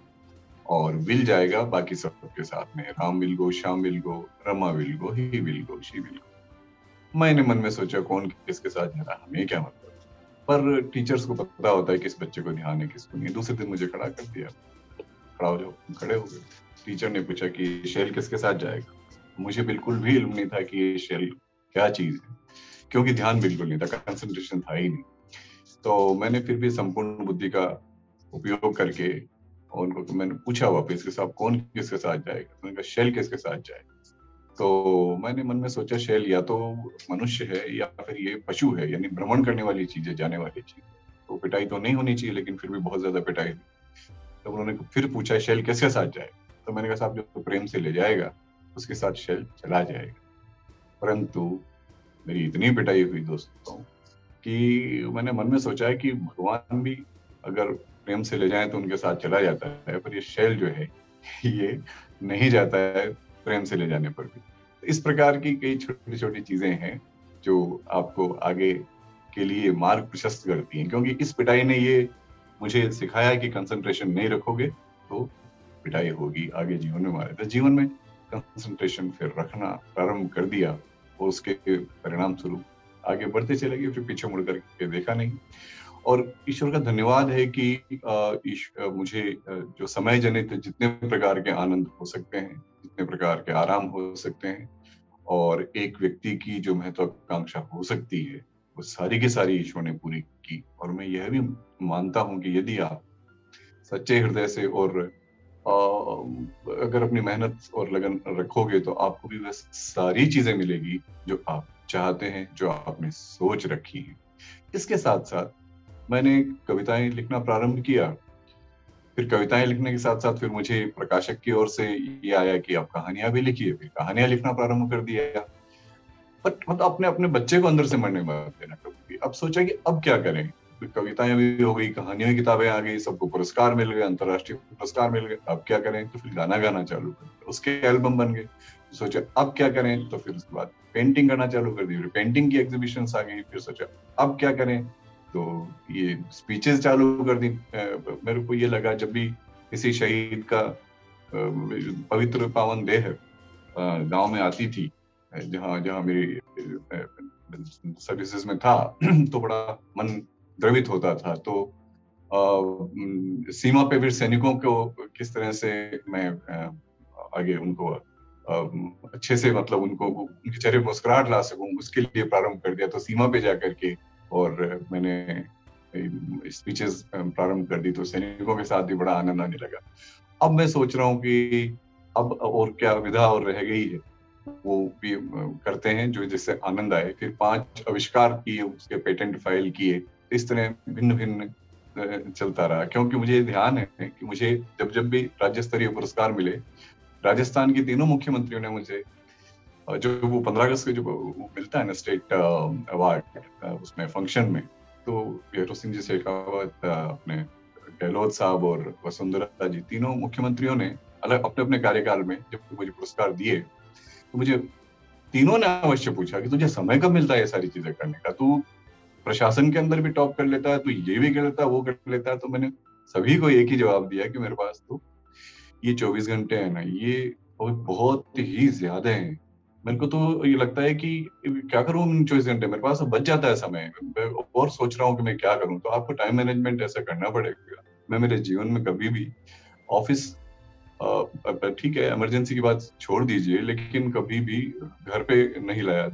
और विल जाएगा बाकी सब के साथ में। Ram will go, Shyam will go, Rama will go, he will go, she will go. मैंने मन में सोचा कौन किसके साथ जा रहा, हमें क्या मतलब। पर टीचर्स को पता होता है किस बच्चे को ध्यान है किसको नहीं। दूसरे दिन मुझे खड़ा कर दिया, खड़ा हो जाओ। खड़े हो गए। टीचर ने पूछा कि शेल किसके साथ जाएगा। मुझे बिल्कुल भी इल्म नहीं था कि ये शेल क्या चीज है, क्योंकि ध्यान बिल्कुल नहीं था, कंसंट्रेशन था ही नहीं। तो मैंने फिर भी संपूर्ण बुद्धि का उपयोग करके और उनको मैंने पूछा वापस कि साहब कौन किसके साथ जाएगा। मैंने कहा शेल किसके साथ जाएगा। तो मैंने मन में सोचा शेल या तो मनुष्य है या फिर ये पशु है, यानी भ्रमण करने वाली चीज है, जाने वाली चीज। तो पिटाई तो नहीं होनी चाहिए, लेकिन फिर भी बहुत ज्यादा पिटाई हुई। तो उन्होंने फिर पूछा शेल किसके साथ जाएगा। तो मैंने कहा साहब जो प्रेम से ले जाएगा उसके साथ शेल चला जाएगा। परंतु मेरी इतनी पिटाई हुई दोस्तों कि मैंने मन में सोचा है कि भगवान भी अगर प्रेम से ले जाए तो उनके साथ चला जाता है, पर ये शेल जो है ये नहीं जाता है प्रेम से ले जाने पर भी। इस प्रकार की कई छोटी छोटी चीजें हैं जो आपको आगे के लिए मार्ग प्रशस्त करती हैं, क्योंकि इस पिटाई ने ये मुझे सिखाया कि कंसंट्रेशन नहीं रखोगे तो पिटाई होगी आगे जीवन में। हमारे तो जीवन में कंसंट्रेशन फिर रखना प्रारंभ कर दिया और उसके परिणाम स्वरूप आगे बढ़ते चले गए, फिर पीछे मुड़ करके देखा नहीं। और ईश्वर का धन्यवाद है कि मुझे जो समय जनित जितने प्रकार के आनंद हो सकते हैं, जितने प्रकार के आराम हो सकते हैं, और एक व्यक्ति की जो महत्वाकांक्षा हो सकती है, वो सारी की सारी ईश्वर ने पूरी की। और मैं यह भी मानता हूं कि यदि आप सच्चे हृदय से और अगर अपनी मेहनत और लगन रखोगे तो आपको भी वह सारी चीजें मिलेगी जो आप चाहते हैं, जो आपने सोच रखी है। इसके साथ साथ मैंने कविताएं लिखना प्रारंभ किया। फिर कविताएं लिखने के साथ साथ फिर मुझे प्रकाशक की ओर से ये आया कि आप कहानियां भी लिखिए। फिर कहानियां लिखना प्रारंभ कर दिया। बट मतलब अपने अपने बच्चे को अंदर से मरने मत देना कभी। अब सोचा कि अब क्या करें। कविताएं भी हो गई, कहानियों की किताबें आ गई, सबको पुरस्कार मिल गए, अंतर्राष्ट्रीय पुरस्कार मिल गए। अब क्या करें, तो फिर गाना गाना चालू कर दिया, उसके एल्बम बन गए। सोचा अब क्या करें, तो फिर उसके बाद पेंटिंग करना चालू कर दी, फिर पेंटिंग की एग्जीबिशंस आ गई। फिर सोचा अब क्या करें, तो ये स्पीचेस चालू कर दी। मेरे को ये लगा जब भी किसी शहीद का पवित्र पावन देह गांव में आती थी, जहाँ जहाँ मेरी सर्विसेज में था, तो बड़ा मन द्रवित होता था। तो सीमा पे फिर सैनिकों को किस तरह से मैं आगे उनको अच्छे से, मतलब उनको उनके चेहरे पर मुस्कुराहट ला सकूं, उसके लिए प्रारंभ कर दिया। तो सीमा पे जाकर के और मैंने स्पीचेस प्रारंभ कर दी, तो सैनिकों के साथ भी बड़ा आनंद आने लगा। अब मैं सोच रहा हूँ कि अब और क्या विधा और रह गई है, वो भी करते हैं जो जिससे आनंद आए। फिर 5 आविष्कार किए, उसके पेटेंट फाइल किए। इस तरह भिन्न भिन्न चलता रहा, क्योंकि मुझे ध्यान है कि मुझे जब जब भी राज्य स्तरीय पुरस्कार मिले, राजस्थान के तीनों मुख्यमंत्रियों ने मुझे जो वो 15 अगस्त को जो वो मिलता है ना स्टेट अवार्ड, उसमें फंक्शन में, तो वीरू सिंह जी शेखावत, अपने गहलोत साहब और वसुंधरा जी, तीनों मुख्यमंत्रियों ने अलग अपने अपने कार्यकाल में जब मुझे पुरस्कार दिए, तो मुझे तीनों ने अवश्य पूछा कि तुझे समय कब मिलता है ये सारी चीजें करने का, तू प्रशासन के अंदर भी टॉप कर लेता है, तू ये भी कर लेता है, वो कर लेता है। तो मैंने सभी को एक ही जवाब दिया कि मेरे पास तो ये 24 घंटे है ना, ये बहुत ही ज्यादा है। मेरे को तो ये लगता है कि क्या करूं इन 24 घंटे, मेरे पास बच जाता है समय, मैं और सोच रहा हूँ कि मैं क्या करूं। तो आपको टाइम मैनेजमेंट ऐसा करना पड़ेगा। मैं मेरे जीवन में कभी भी ऑफिस, ठीक है इमरजेंसी की बात छोड़ दीजिए, लेकिन कभी भी घर पे नहीं लाया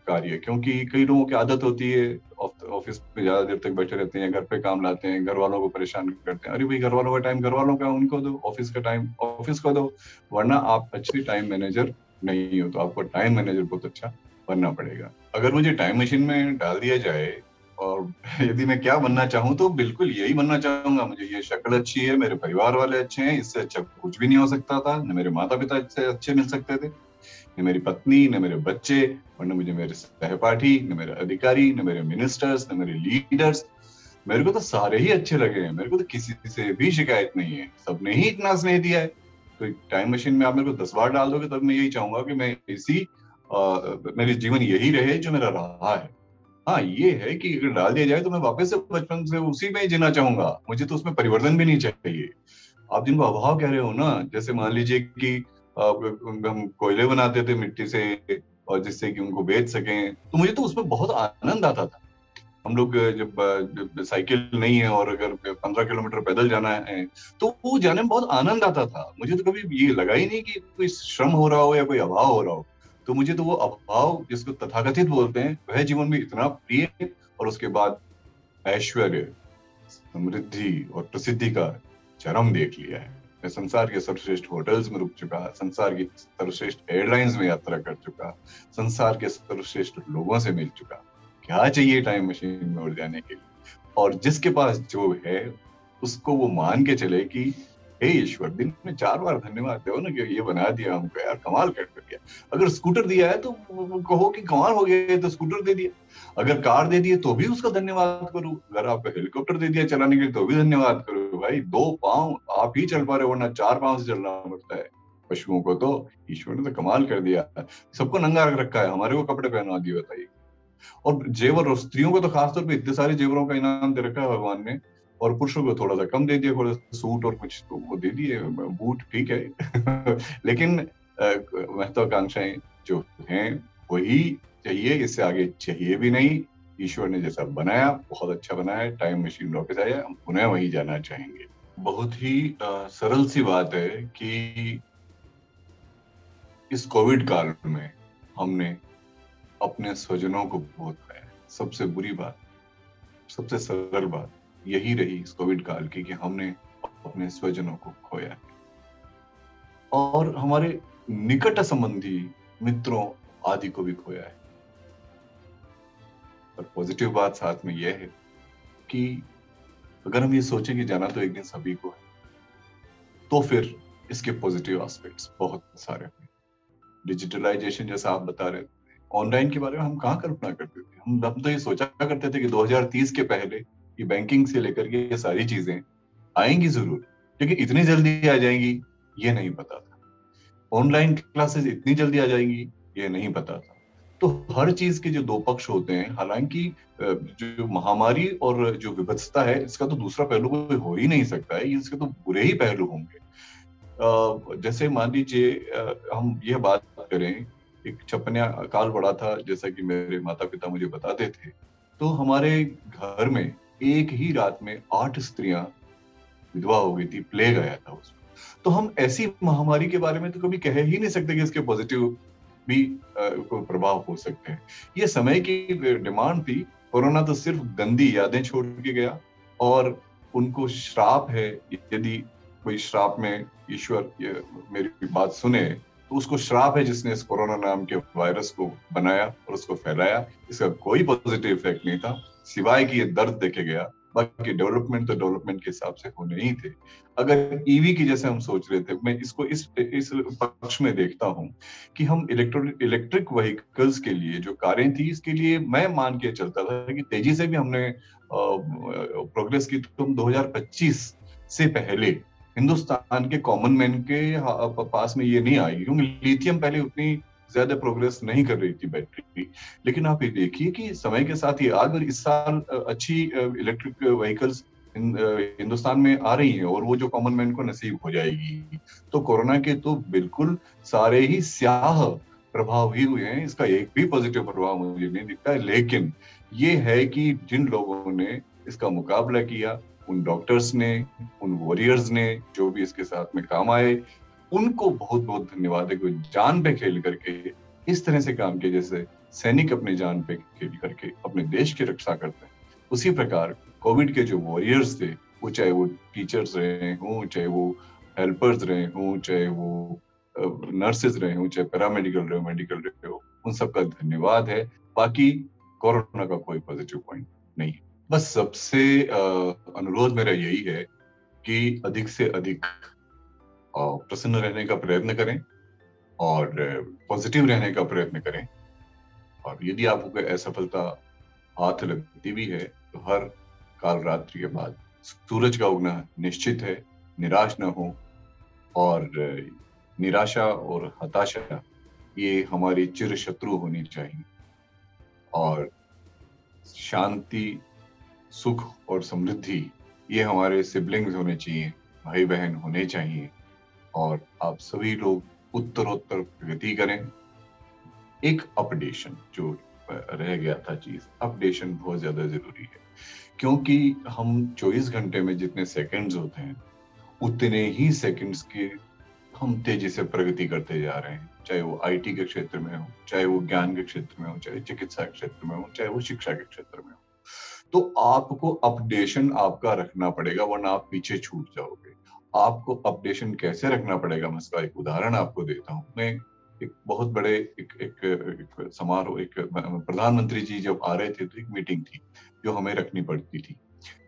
कार्य, क्योंकि कई लोगों की आदत होती है ऑफिस में ज्यादा देर तक बैठे रहते हैं, घर पे काम लाते हैं, घर वालों को परेशान करते हैं। अरे भाई, घर वालों का टाइम घर वालों का, उनको दो, ऑफिस का टाइम ऑफिस को दो, वरना आप अच्छी टाइम मैनेजर नहीं हो। तो आपको टाइम मैनेजर बहुत अच्छा बनना पड़ेगा। अगर मुझे टाइम मशीन में डाल दिया जाए और यदि मैं क्या बनना चाहूँ, तो बिल्कुल यही बनना चाहूंगा। मुझे ये शक्ल अच्छी है, मेरे परिवार वाले अच्छे हैं, इससे अच्छा कुछ भी नहीं हो सकता था। न मेरे माता पिता इससे अच्छे मिल सकते थे, न मेरी पत्नी, न मेरे बच्चे, और न मुझे मेरे सहपाठी, न मेरे अधिकारी, न मेरे मिनिस्टर्स, न मेरे लीडर्स। मेरे को तो सारे ही अच्छे लगे हैं, मेरे को तो किसी से भी शिकायत नहीं है, सबने ही इतना स्नेह दिया है। तो टाइम मशीन में आप मेरे को 10 बार डाल दोगे, तब मैं यही चाहूंगा कि मैं मेरे जीवन यही रहे जो मेरा रहा है। हाँ, ये है कि अगर डाल दिया जाए तो मैं वापस से बचपन से उसी में ही जीना चाहूंगा, मुझे तो उसमें परिवर्तन भी नहीं चाहिए। आप जिनको अभाव कह रहे हो ना, जैसे मान लीजिए कि हम कोयले बनाते थे मिट्टी से, और जिससे कि उनको बेच सकें, तो मुझे तो उसमें बहुत आनंद आता था। हम लोग जब साइकिल नहीं है और अगर 15 किलोमीटर पैदल जाना है, तो वो जाने में बहुत आनंद आता था। मुझे तो कभी ये लगा ही नहीं कि कोई श्रम हो रहा हो या कोई अभाव हो रहा हो। तो मुझे तो वो अभाव जिसको तथाकथित बोलते हैं, वह जीवन में इतना प्रिय, और उसके बाद ऐश्वर्य, समृद्धि और प्रसिद्धि का चरम देख लिया है। मैं संसार के सर्वश्रेष्ठ होटल्स में रुक चुका, संसार की सर्वश्रेष्ठ एयरलाइंस में यात्रा कर चुका, संसार के सर्वश्रेष्ठ लोगों से मिल चुका। क्या चाहिए टाइम मशीन में उड़ जाने के लिए? और जिसके पास जो है, उसको वो मान के चले कि हे ईश्वर, दिन में 4 बार धन्यवाद दो ना, कि ये बना दिया हमको, यार कमाल कर दिया। अगर स्कूटर दिया है तो कहो कि कमाल हो गया, तो स्कूटर दे दिया। अगर कार दे दिए तो भी उसका धन्यवाद करो। अगर आपको हेलीकॉप्टर दे दिया चलाने के लिए, तो भी धन्यवाद करो। भाई, 2 पांव आप ही चल पा रहे हो, वरना 4 पांव से चलना पड़ता है पशुओं को। तो ईश्वर ने तो कमाल कर दिया। सबको नंगा रख रखा है, हमारे को कपड़े पहना दिए, बताइए। और जेवर, और स्त्रियों को तो खासतौर पे इतने सारे जेवरों का इनाम दे रखा है भगवान ने, और पुरुषों को थोड़ा सा कम दे दिया, थोड़ा सूट और कुछ तो वो दे दिए, बूट, ठीक है। लेकिन महत्वाकांक्षाएं जो हैं वही चाहिए, इससे आगे चाहिए भी नहीं। ईश्वर ने जैसा बनाया बहुत अच्छा बनाया, टाइम मशीन वापस आया, हम पुनः वही जाना चाहेंगे। बहुत ही सरल सी बात है कि इस कोविड काल में हमने अपने स्वजनों को बहुत पाया। सबसे बुरी बात, सबसे सरल बात यही रही इस कोविड काल की, कि हमने अपने स्वजनों को खोया है, और हमारे निकट संबंधी, मित्रों आदि को भी खोया है। पर पॉजिटिव बात साथ में यह है कि अगर हम ये सोचें कि जाना तो एक दिन सभी को है, तो फिर इसके पॉजिटिव एस्पेक्ट्स बहुत सारे हैं। डिजिटलाइजेशन, जैसा आप बता रहे थे, ऑनलाइन के बारे में हम कहाँ कल्पना करते थे? हम तो ये सोचा करते थे कि 2030 के पहले ये बैंकिंग से लेकर के ये सारी चीजें आएंगी जरूर, लेकिन इतनी जल्दी आ जाएंगी ये नहीं पता था। ऑनलाइन क्लासेस इतनी जल्दी आ जाएंगी ये नहीं पता था। तो हर चीज के जो दो पक्ष होते हैं, हालांकि जो महामारी और जो विभत्सता है, इसका तो दूसरा पहलू कोई हो ही नहीं सकता है, इसके तो बुरे ही पहलू होंगे। जैसे मान लीजिए हम यह बात करें, एक छपनिया काल पड़ा था, जैसा कि मेरे माता पिता मुझे बताते थे। तो हमारे घर में एक ही रात में 8 स्त्रियां विधवा हो गई थी, प्लेग आया था उसमें। तो हम ऐसी महामारी के बारे में तो कभी कह ही नहीं सकते कि इसके पॉजिटिव भी कोई प्रभाव हो सकते हैं। ये समय की डिमांड थी। कोरोना तो सिर्फ गंदी यादें छोड़ के गया, और उनको श्राप है, यदि कोई श्राप में ईश्वर मेरी बात सुने, तो उसको श्राप है जिसने इस कोरोना नाम के वायरस को बनाया और उसको फैलाया। इसका कोई पॉजिटिव इफेक्ट नहीं था, सिवाय कि ये दर्द देके गया। बाकी डेवलपमेंट तो डेवलपमेंट के हिसाब से होने ही थे। अगर ईवी की जैसे हम सोच रहे थे, मैं इसको इस पक्ष में देखता हूँ कि हम इलेक्ट्रिक व्हीकल्स के लिए जो कारें थी, इसके लिए मैं मान के चलता था कि तेजी से भी हमने प्रोग्रेस की। तो हम 2025 से पहले हिंदुस्तान के कॉमन मैन के पास में ये नहीं आएगी, क्योंकि लिथियम पहले उतनी ज्यादा प्रोग्रेस नहीं कर रही थी बैटरी। लेकिन आप ये देखिए कि समय के साथ ये अगर इस साल अच्छी इलेक्ट्रिक व्हीकल्स हिंदुस्तान में आ रही हैं और वो जो कॉमन मैन को नसीब हो जाएगी, तो कोरोना के तो बिल्कुल सारे ही स्याह प्रभाव ही हुए हैं। इसका एक भी पॉजिटिव प्रभाव मुझे नहीं दिखता है। लेकिन ये है कि जिन लोगों ने इसका मुकाबला किया, उन डॉक्टर्स ने, उन वॉरियर्स ने जो भी इसके साथ में काम आए, उनको बहुत बहुत धन्यवाद है कि जान पे खेल करके इस तरह से काम किया जैसे सैनिक अपने जान पे खेल करके अपने देश की रक्षा करते हैं। उसी प्रकार कोविड के जो वॉरियर्स थे, वो चाहे वो टीचर्स रहे हों, चाहे वो हेल्पर्स रहे हों, चाहे वो नर्सेज रहे हों, चाहे पैरामेडिकल रहे हो, मेडिकल रहे हो, उन सबका धन्यवाद है। बाकी कोरोना का कोई पॉजिटिव पॉइंट नहीं है। बस सबसे अनुरोध मेरा यही है कि अधिक से अधिक प्रसन्न रहने का प्रयत्न करें और पॉजिटिव रहने का प्रयत्न करें। और यदि आपको असफलता हाथ लगती भी है तो हर काल रात्रि के बाद सूरज का उगना निश्चित है। निराश न हो, और निराशा और हताशा ये हमारी चिर शत्रु होनी चाहिए, और शांति, सुख और समृद्धि ये हमारे सिबलिंग्स होने चाहिए, भाई बहन होने चाहिए। और आप सभी लोग उत्तरोत्तर प्रगति करें। एक अपडेशन जो रह गया था चीज, अपडेशन बहुत ज्यादा जरूरी है, क्योंकि हम 24 घंटे में जितने सेकंड्स होते हैं उतने ही सेकंड्स की हम तेजी से प्रगति करते जा रहे हैं। चाहे वो आईटी के क्षेत्र में हो, चाहे वो ज्ञान के क्षेत्र में हो, चाहे चिकित्सा के क्षेत्र में हो, चाहे वो शिक्षा के क्षेत्र में हो। तो आपको अपडेशन आपका रखना पड़ेगा, वरना आप पीछे छूट जाओगे। आपको अपडेशन कैसे रखना पड़ेगा, मैं इसका एक उदाहरण आपको देता हूँ। मैं एक बहुत बड़े एक समारोह, एक प्रधानमंत्री जी जब आ रहे थे तो एक मीटिंग थी जो हमें रखनी पड़ती थी।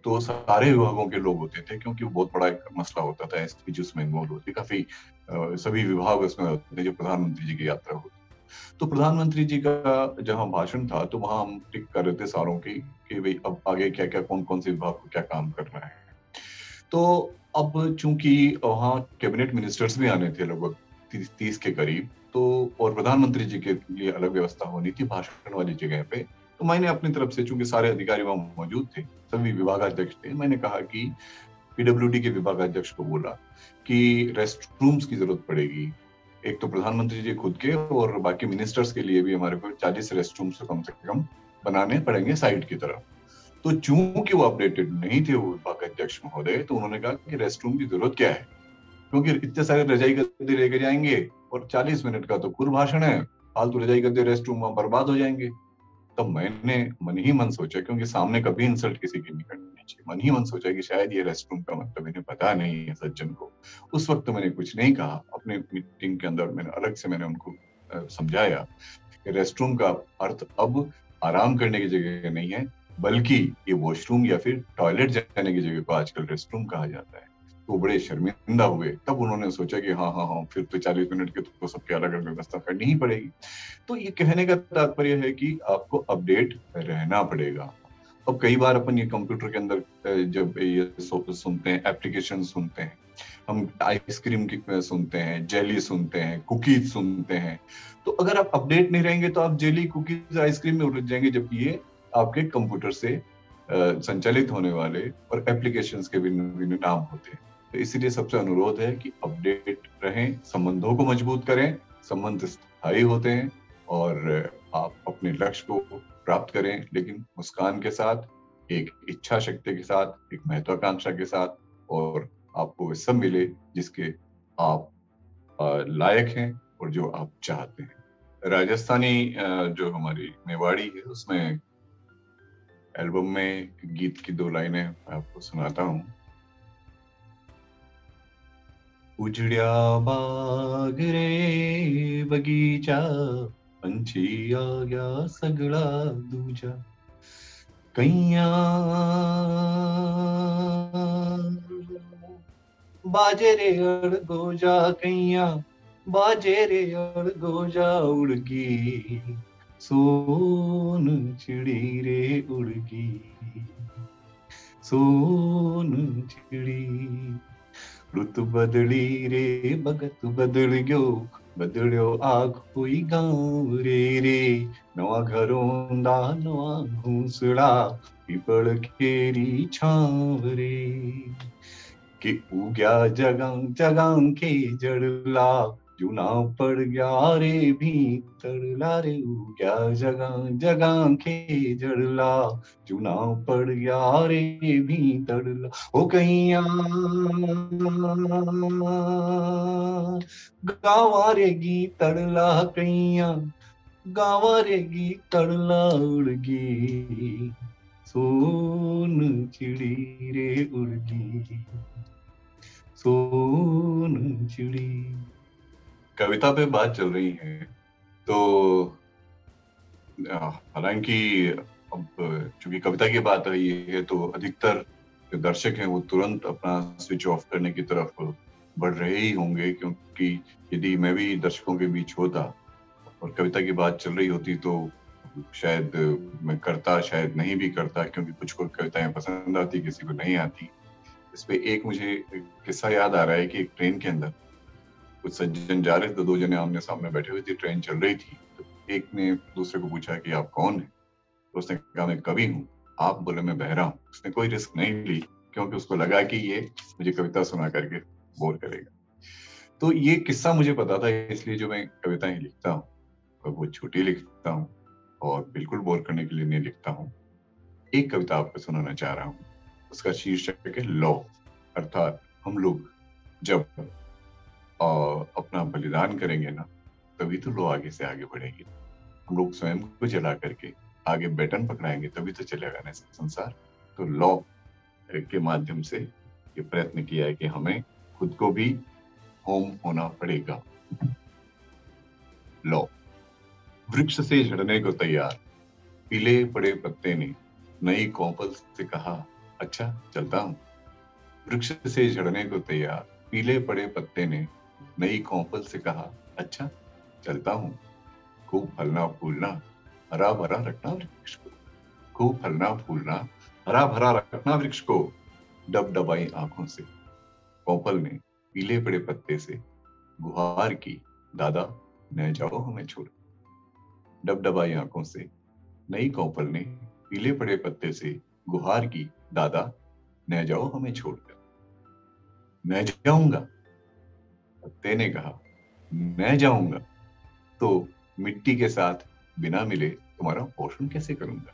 तो सारे विभागों के लोग होते थे, क्योंकि वो बहुत बड़ा एक मसला होता था, एसपी जो उसमें इन्वॉल्व होती, काफी सभी विभाग उसमें होते थे जो प्रधानमंत्री जी की यात्रा होती। तो प्रधानमंत्री जी का जहां भाषण था तो वहां हम टिक कर रहे थे सारों की कि भाई अब आगे क्या क्या, कौन कौन से विभाग को क्या काम करना है। तो अब चूंकि वहाँ कैबिनेट मिनिस्टर्स भी आने थे लगभग 30 के करीब, तो और प्रधानमंत्री जी के लिए अलग व्यवस्था होनी थी भाषण वाली जगह पे। तो मैंने अपनी तरफ से, चूंकि सारे अधिकारी वहां मौजूद थे, सभी विभागाध्यक्ष थे, मैंने कहा कि पीडब्ल्यूडी के विभागाध्यक्ष को बोला कि रेस्ट रूम्स की जरूरत पड़ेगी। एक तो प्रधानमंत्री जी खुद के और बाकी मिनिस्टर्स के लिए भी हमारे को 40 रेस्ट रूम्स कम से कम बनाने पड़ेंगे साइड की तरफ। तो चूंकि वो अपडेटेड नहीं थे वो विभागाध्यक्ष महोदय, तो उन्होंने कहा कि रेस्ट रूम की जरूरत क्या है, क्योंकि इतने सारे रजाई गद्दे लेके जाएंगे और 40 मिनट का तो कुल भाषण है, फालतू रजाई गद्दे रेस्ट रूम वहां बर्बाद हो जाएंगे। तो मैंने मन ही मन सोचा, क्योंकि सामने कभी इंसल्ट किसी की नहीं करनी चाहिए, मन ही मन सोचा कि शायद ये रेस्ट रूम का मतलब इन्हें पता नहीं है सज्जन को। उस वक्त मैंने कुछ नहीं कहा। अपने मीटिंग के अंदर मैंने अलग से उनको समझाया कि रेस्ट रूम का अर्थ अब आराम करने की जगह नहीं है, बल्कि ये वॉशरूम या फिर टॉयलेट जाने की जगह को आजकल रेस्ट रूम कहा जाता है। तो बड़े शर्मिंदा हुए। तब उन्होंने सोचा कि हाँ हाँ हाँ, फिर तो 40 मिनट की तो सबके अलग अलग व्यवस्था करनी ही पड़ेगी। तो ये कहने का तात्पर्य है कि आपको अपडेट रहना पड़ेगा। अब कई बार अपन ये कंप्यूटर के अंदर जब ये सुनते हैं, एप्लीकेशन सुनते हैं, हम आइसक्रीम की सुनते हैं, जेली सुनते हैं, कुकीज सुनते हैं। तो अगर आप अपडेट नहीं रहेंगे तो आप जेली, कुकीज, आइसक्रीम में उलझ जाएंगे, जबकि ये आपके कंप्यूटर से संचालित होने वाले और एप्लीकेशंस के भिन्न नाम होते हैं। तो इसीलिए सबसे अनुरोध है कि अपडेट रहें, संबंधों को मजबूत करें। संबंध स्थायी होते हैं और आप अपने लक्ष्य को प्राप्त करें, लेकिन मुस्कान के साथ, एक इच्छा शक्ति के साथ, एक महत्वाकांक्षा के साथ, और आपको वे सब मिले जिसके आप लायक हैं और जो आप चाहते हैं। राजस्थानी जो हमारी मेवाड़ी है, उसमें एल्बम में गीत की 2 लाइनें आपको सुनाता हूँ। उजड्या बाग रे बगीचा, पंछी आ गया सगळा दूजा. कैया बाजे रे अड़गोजा, कैया बाजे रे अड़गोजा, उड़गी सोन चिड़ी रे उड़गी, सोन चिड़ी. ऋतु बदली रे भगत बदल गयो, बदल्यो आखोई गांव रे. नवा घरोंदा नवा घोंसड़ा, पीपल केरी छांव रे. कि उग्या जगां जगां के जड़ला, जूना पड़ गया रे भीतरला रे. उग्या जगां जगां के जड़ला, जूना पड़ गया रे भीतरला. ओ कैया गावा रे गीतरला, कैया गावा रे गीतरला, उड़गी सोन चिड़ी रे उड़गी, सोन चिड़ी. कविता पे बात चल रही है तो हालांकि अब चूंकि कविता की बात आई है तो अधिकतर जो दर्शक हैं वो तुरंत अपना स्विच ऑफ करने की तरफ बढ़ रहे ही होंगे, क्योंकि यदि मैं भी दर्शकों के बीच होता और कविता की बात चल रही होती तो शायद मैं करता, शायद नहीं भी करता, क्योंकि कुछ को कविताएं पसंद आती, किसी को नहीं आती. इस पे एक मुझे किस्सा याद आ रहा है कि एक ट्रेन के अंदर कुछ सज्जन जा रहे थे, दो जने आमने सामने बैठे हुए थे, ट्रेन चल रही थी. तो एक ने दूसरे को पूछा कि आप कौन है. तो उसने कहा मैं कवि हूँ. आप बोले मैं बहरा हूँ. उसने कोई रिस्क नहीं ली, क्योंकि उसको लगा कि ये मुझे कविता सुना करके बोर करेगा. तो ये किस्सा मुझे पता था, इसलिए जो मैं कविताएं लिखता हूँ वो छोटी लिखता हूँ और बिल्कुल बोर करने के लिए नहीं लिखता हूँ. एक कविता आपको सुनाना चाह रहा हूँ. उसका शीर्षक है लौ. अर्थात हम लोग जब अपना बलिदान करेंगे ना, तभी तो लौ आगे से आगे बढ़ेगी. हम लोग स्वयं को जला करके आगे बटन पकड़ाएंगे तभी तो चलेगा ना संसार. तो लौ के माध्यम से ये प्रयत्न किया है कि हमें खुद को भी होम होना पड़ेगा. लौ. वृक्ष से झड़ने को तैयार, पीले पड़े पत्ते ने नई कोपल से कहा, अच्छा चलता हूँ. वृक्ष से झड़ने को तैयार, पीले पड़े पत्ते ने नई कोपल से कहा, अच्छा चलता हूँ. खूब फलना फूलना, हरा भरा रखना वृक्ष को. खूब फलना फूलना, हरा भरा रखना वृक्ष को. डबडबाई आंखों से कोपल ने पीले पड़े पत्ते से गुहार की, दादा न जाओ हमें छोड़. डबडबाई आंखों से नई कोपल ने पीले पड़े पत्ते से गुहार की, दादा न जाओ हमें छोड़कर. न जाऊंगा, पत्ते ने कहा. न जाऊंगा तो मिट्टी के साथ बिना मिले तुम्हारा पोषण कैसे करूंगा.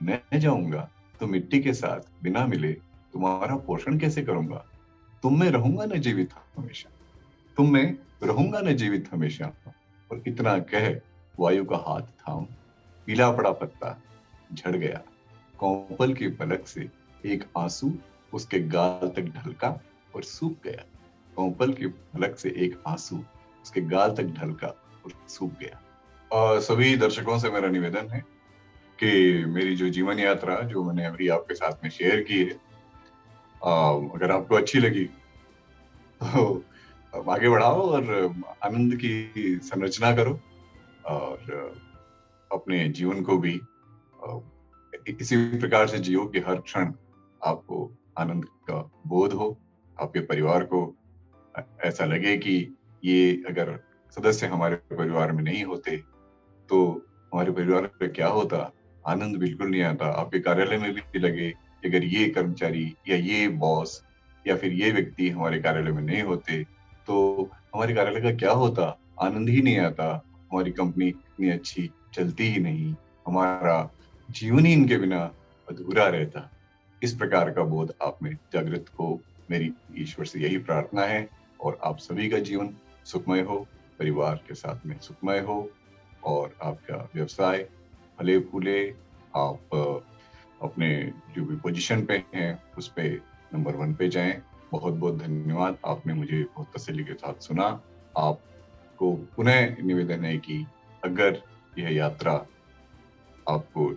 न जाऊंगा तो मिट्टी के साथ बिना मिले तुम्हारा पोषण कैसे करूंगा. तुम में रहूंगा न जीवित हमेशा, तुम में रहूंगा न जीवित हमेशा. और इतना कह वायु का हाथ थाम, पीला पड़ा पत्ता झड़ गया. कोपल की पलक से एक आंसू उसके गाल तक ढलका और सूख गया. कोपल की पलक से एक आंसू उसके गाल तक ढलका और सूख गया. सभी दर्शकों से मेरा निवेदन है कि मेरी जो जीवन यात्रा जो मैंने अभी आपके साथ में शेयर की है, अगर आपको अच्छी लगी तो आगे बढ़ाओ और आनंद की संरचना करो और अपने जीवन को भी इसी प्रकार से जियो कि हर क्षण आपको आनंद का बोध हो. आपके परिवार को ऐसा लगे कि ये अगर सदस्य हमारे परिवार में नहीं होते तो हमारे परिवार पे क्या होता, आनंद बिल्कुल नहीं आता. आपके कार्यालय में भी लगे कि अगर ये कर्मचारी या ये बॉस या फिर ये व्यक्ति हमारे कार्यालय में नहीं होते तो हमारे कार्यालय का क्या होता, आनंद ही नहीं आता. हमारी कंपनी इतनी अच्छी चलती ही नहीं, हमारा जीवन ही इनके बिना अधूरा रहता. इस प्रकार का बोध आप में जागृत हो, मेरी ईश्वर से यही प्रार्थना है. और आप सभी का जीवन सुखमय हो, परिवार के साथ में सुखमय हो और आपका व्यवसाय फले फूले. आप अपने जो भी पोजीशन पे हैं उस पे नंबर 1 पे जाएं बहुत बहुत धन्यवाद, आपने मुझे बहुत तसल्ली के साथ सुना। आपको पुनः निवेदन है कि अगर यह यात्रा आपको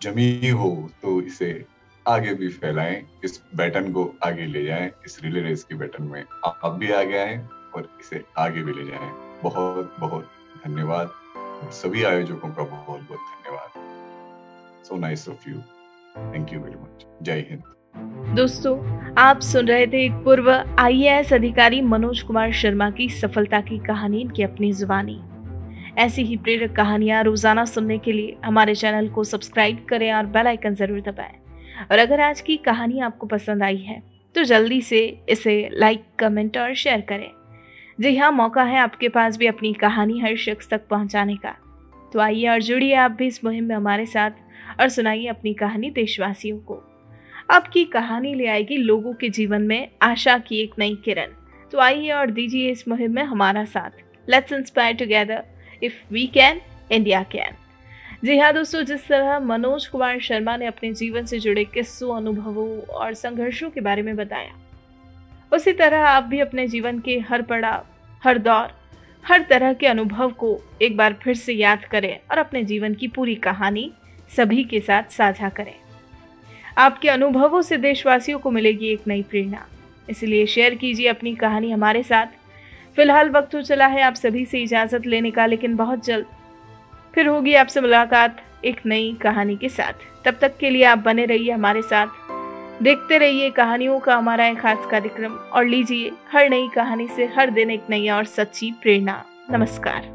जमी हो तो इसे आगे भी फैलाएं, इस बैटन को आगे ले जाएं, इस रिले रेस के बैटन में आप भी आगे आएं और इसे आगे भी ले जाएं। बहुत बहुत धन्यवाद और सभी आयोजकों का बहुत बहुत धन्यवाद। So nice of you, thank you very much. जय हिंद।
दोस्तों, आप सुन रहे थे एक पूर्व IAS अधिकारी मनोज कुमार शर्मा की सफलता की कहानी, इनकी अपनी जुबानी। ऐसी ही प्रेरक कहानियां रोजाना सुनने के लिए हमारे चैनल को सब्सक्राइब करें और बेल आइकन जरूर दबाएं। और अगर आज की कहानी आपको पसंद आई है तो जल्दी से इसे लाइक, कमेंट और शेयर करें। जी हाँ, मौका है आपके पास भी अपनी कहानी हर शख्स तक पहुंचाने का। तो आइए और जुड़िए आप भी इस मुहिम में हमारे साथ और सुनाइए अपनी कहानी देशवासियों को। आपकी कहानी ले आएगी लोगों के जीवन में आशा की एक नई किरण। तो आइए और दीजिए इस मुहिम में हमारा साथ। Let's inspire together, if we can, India can. जी हाँ दोस्तों, जिस तरह मनोज कुमार शर्मा ने अपने जीवन से जुड़े किस्सों, अनुभवों और संघर्षों के बारे में बताया, उसी तरह आप भी अपने जीवन के हर पड़ाव, हर दौर, हर तरह के अनुभव को एक बार फिर से याद करें और अपने जीवन की पूरी कहानी सभी के साथ साझा करें। आपके अनुभवों से देशवासियों को मिलेगी एक नई प्रेरणा, इसलिए शेयर कीजिए अपनी कहानी हमारे साथ। फिलहाल वक्त हो चला है आप सभी से इजाजत लेने का, लेकिन बहुत जल्द फिर होगी आपसे मुलाकात एक नई कहानी के साथ। तब तक के लिए आप बने रहिए हमारे साथ, देखते रहिए कहानियों का हमारा एक खास कार्यक्रम और लीजिए हर नई कहानी से हर दिन एक नई और सच्ची प्रेरणा। नमस्कार।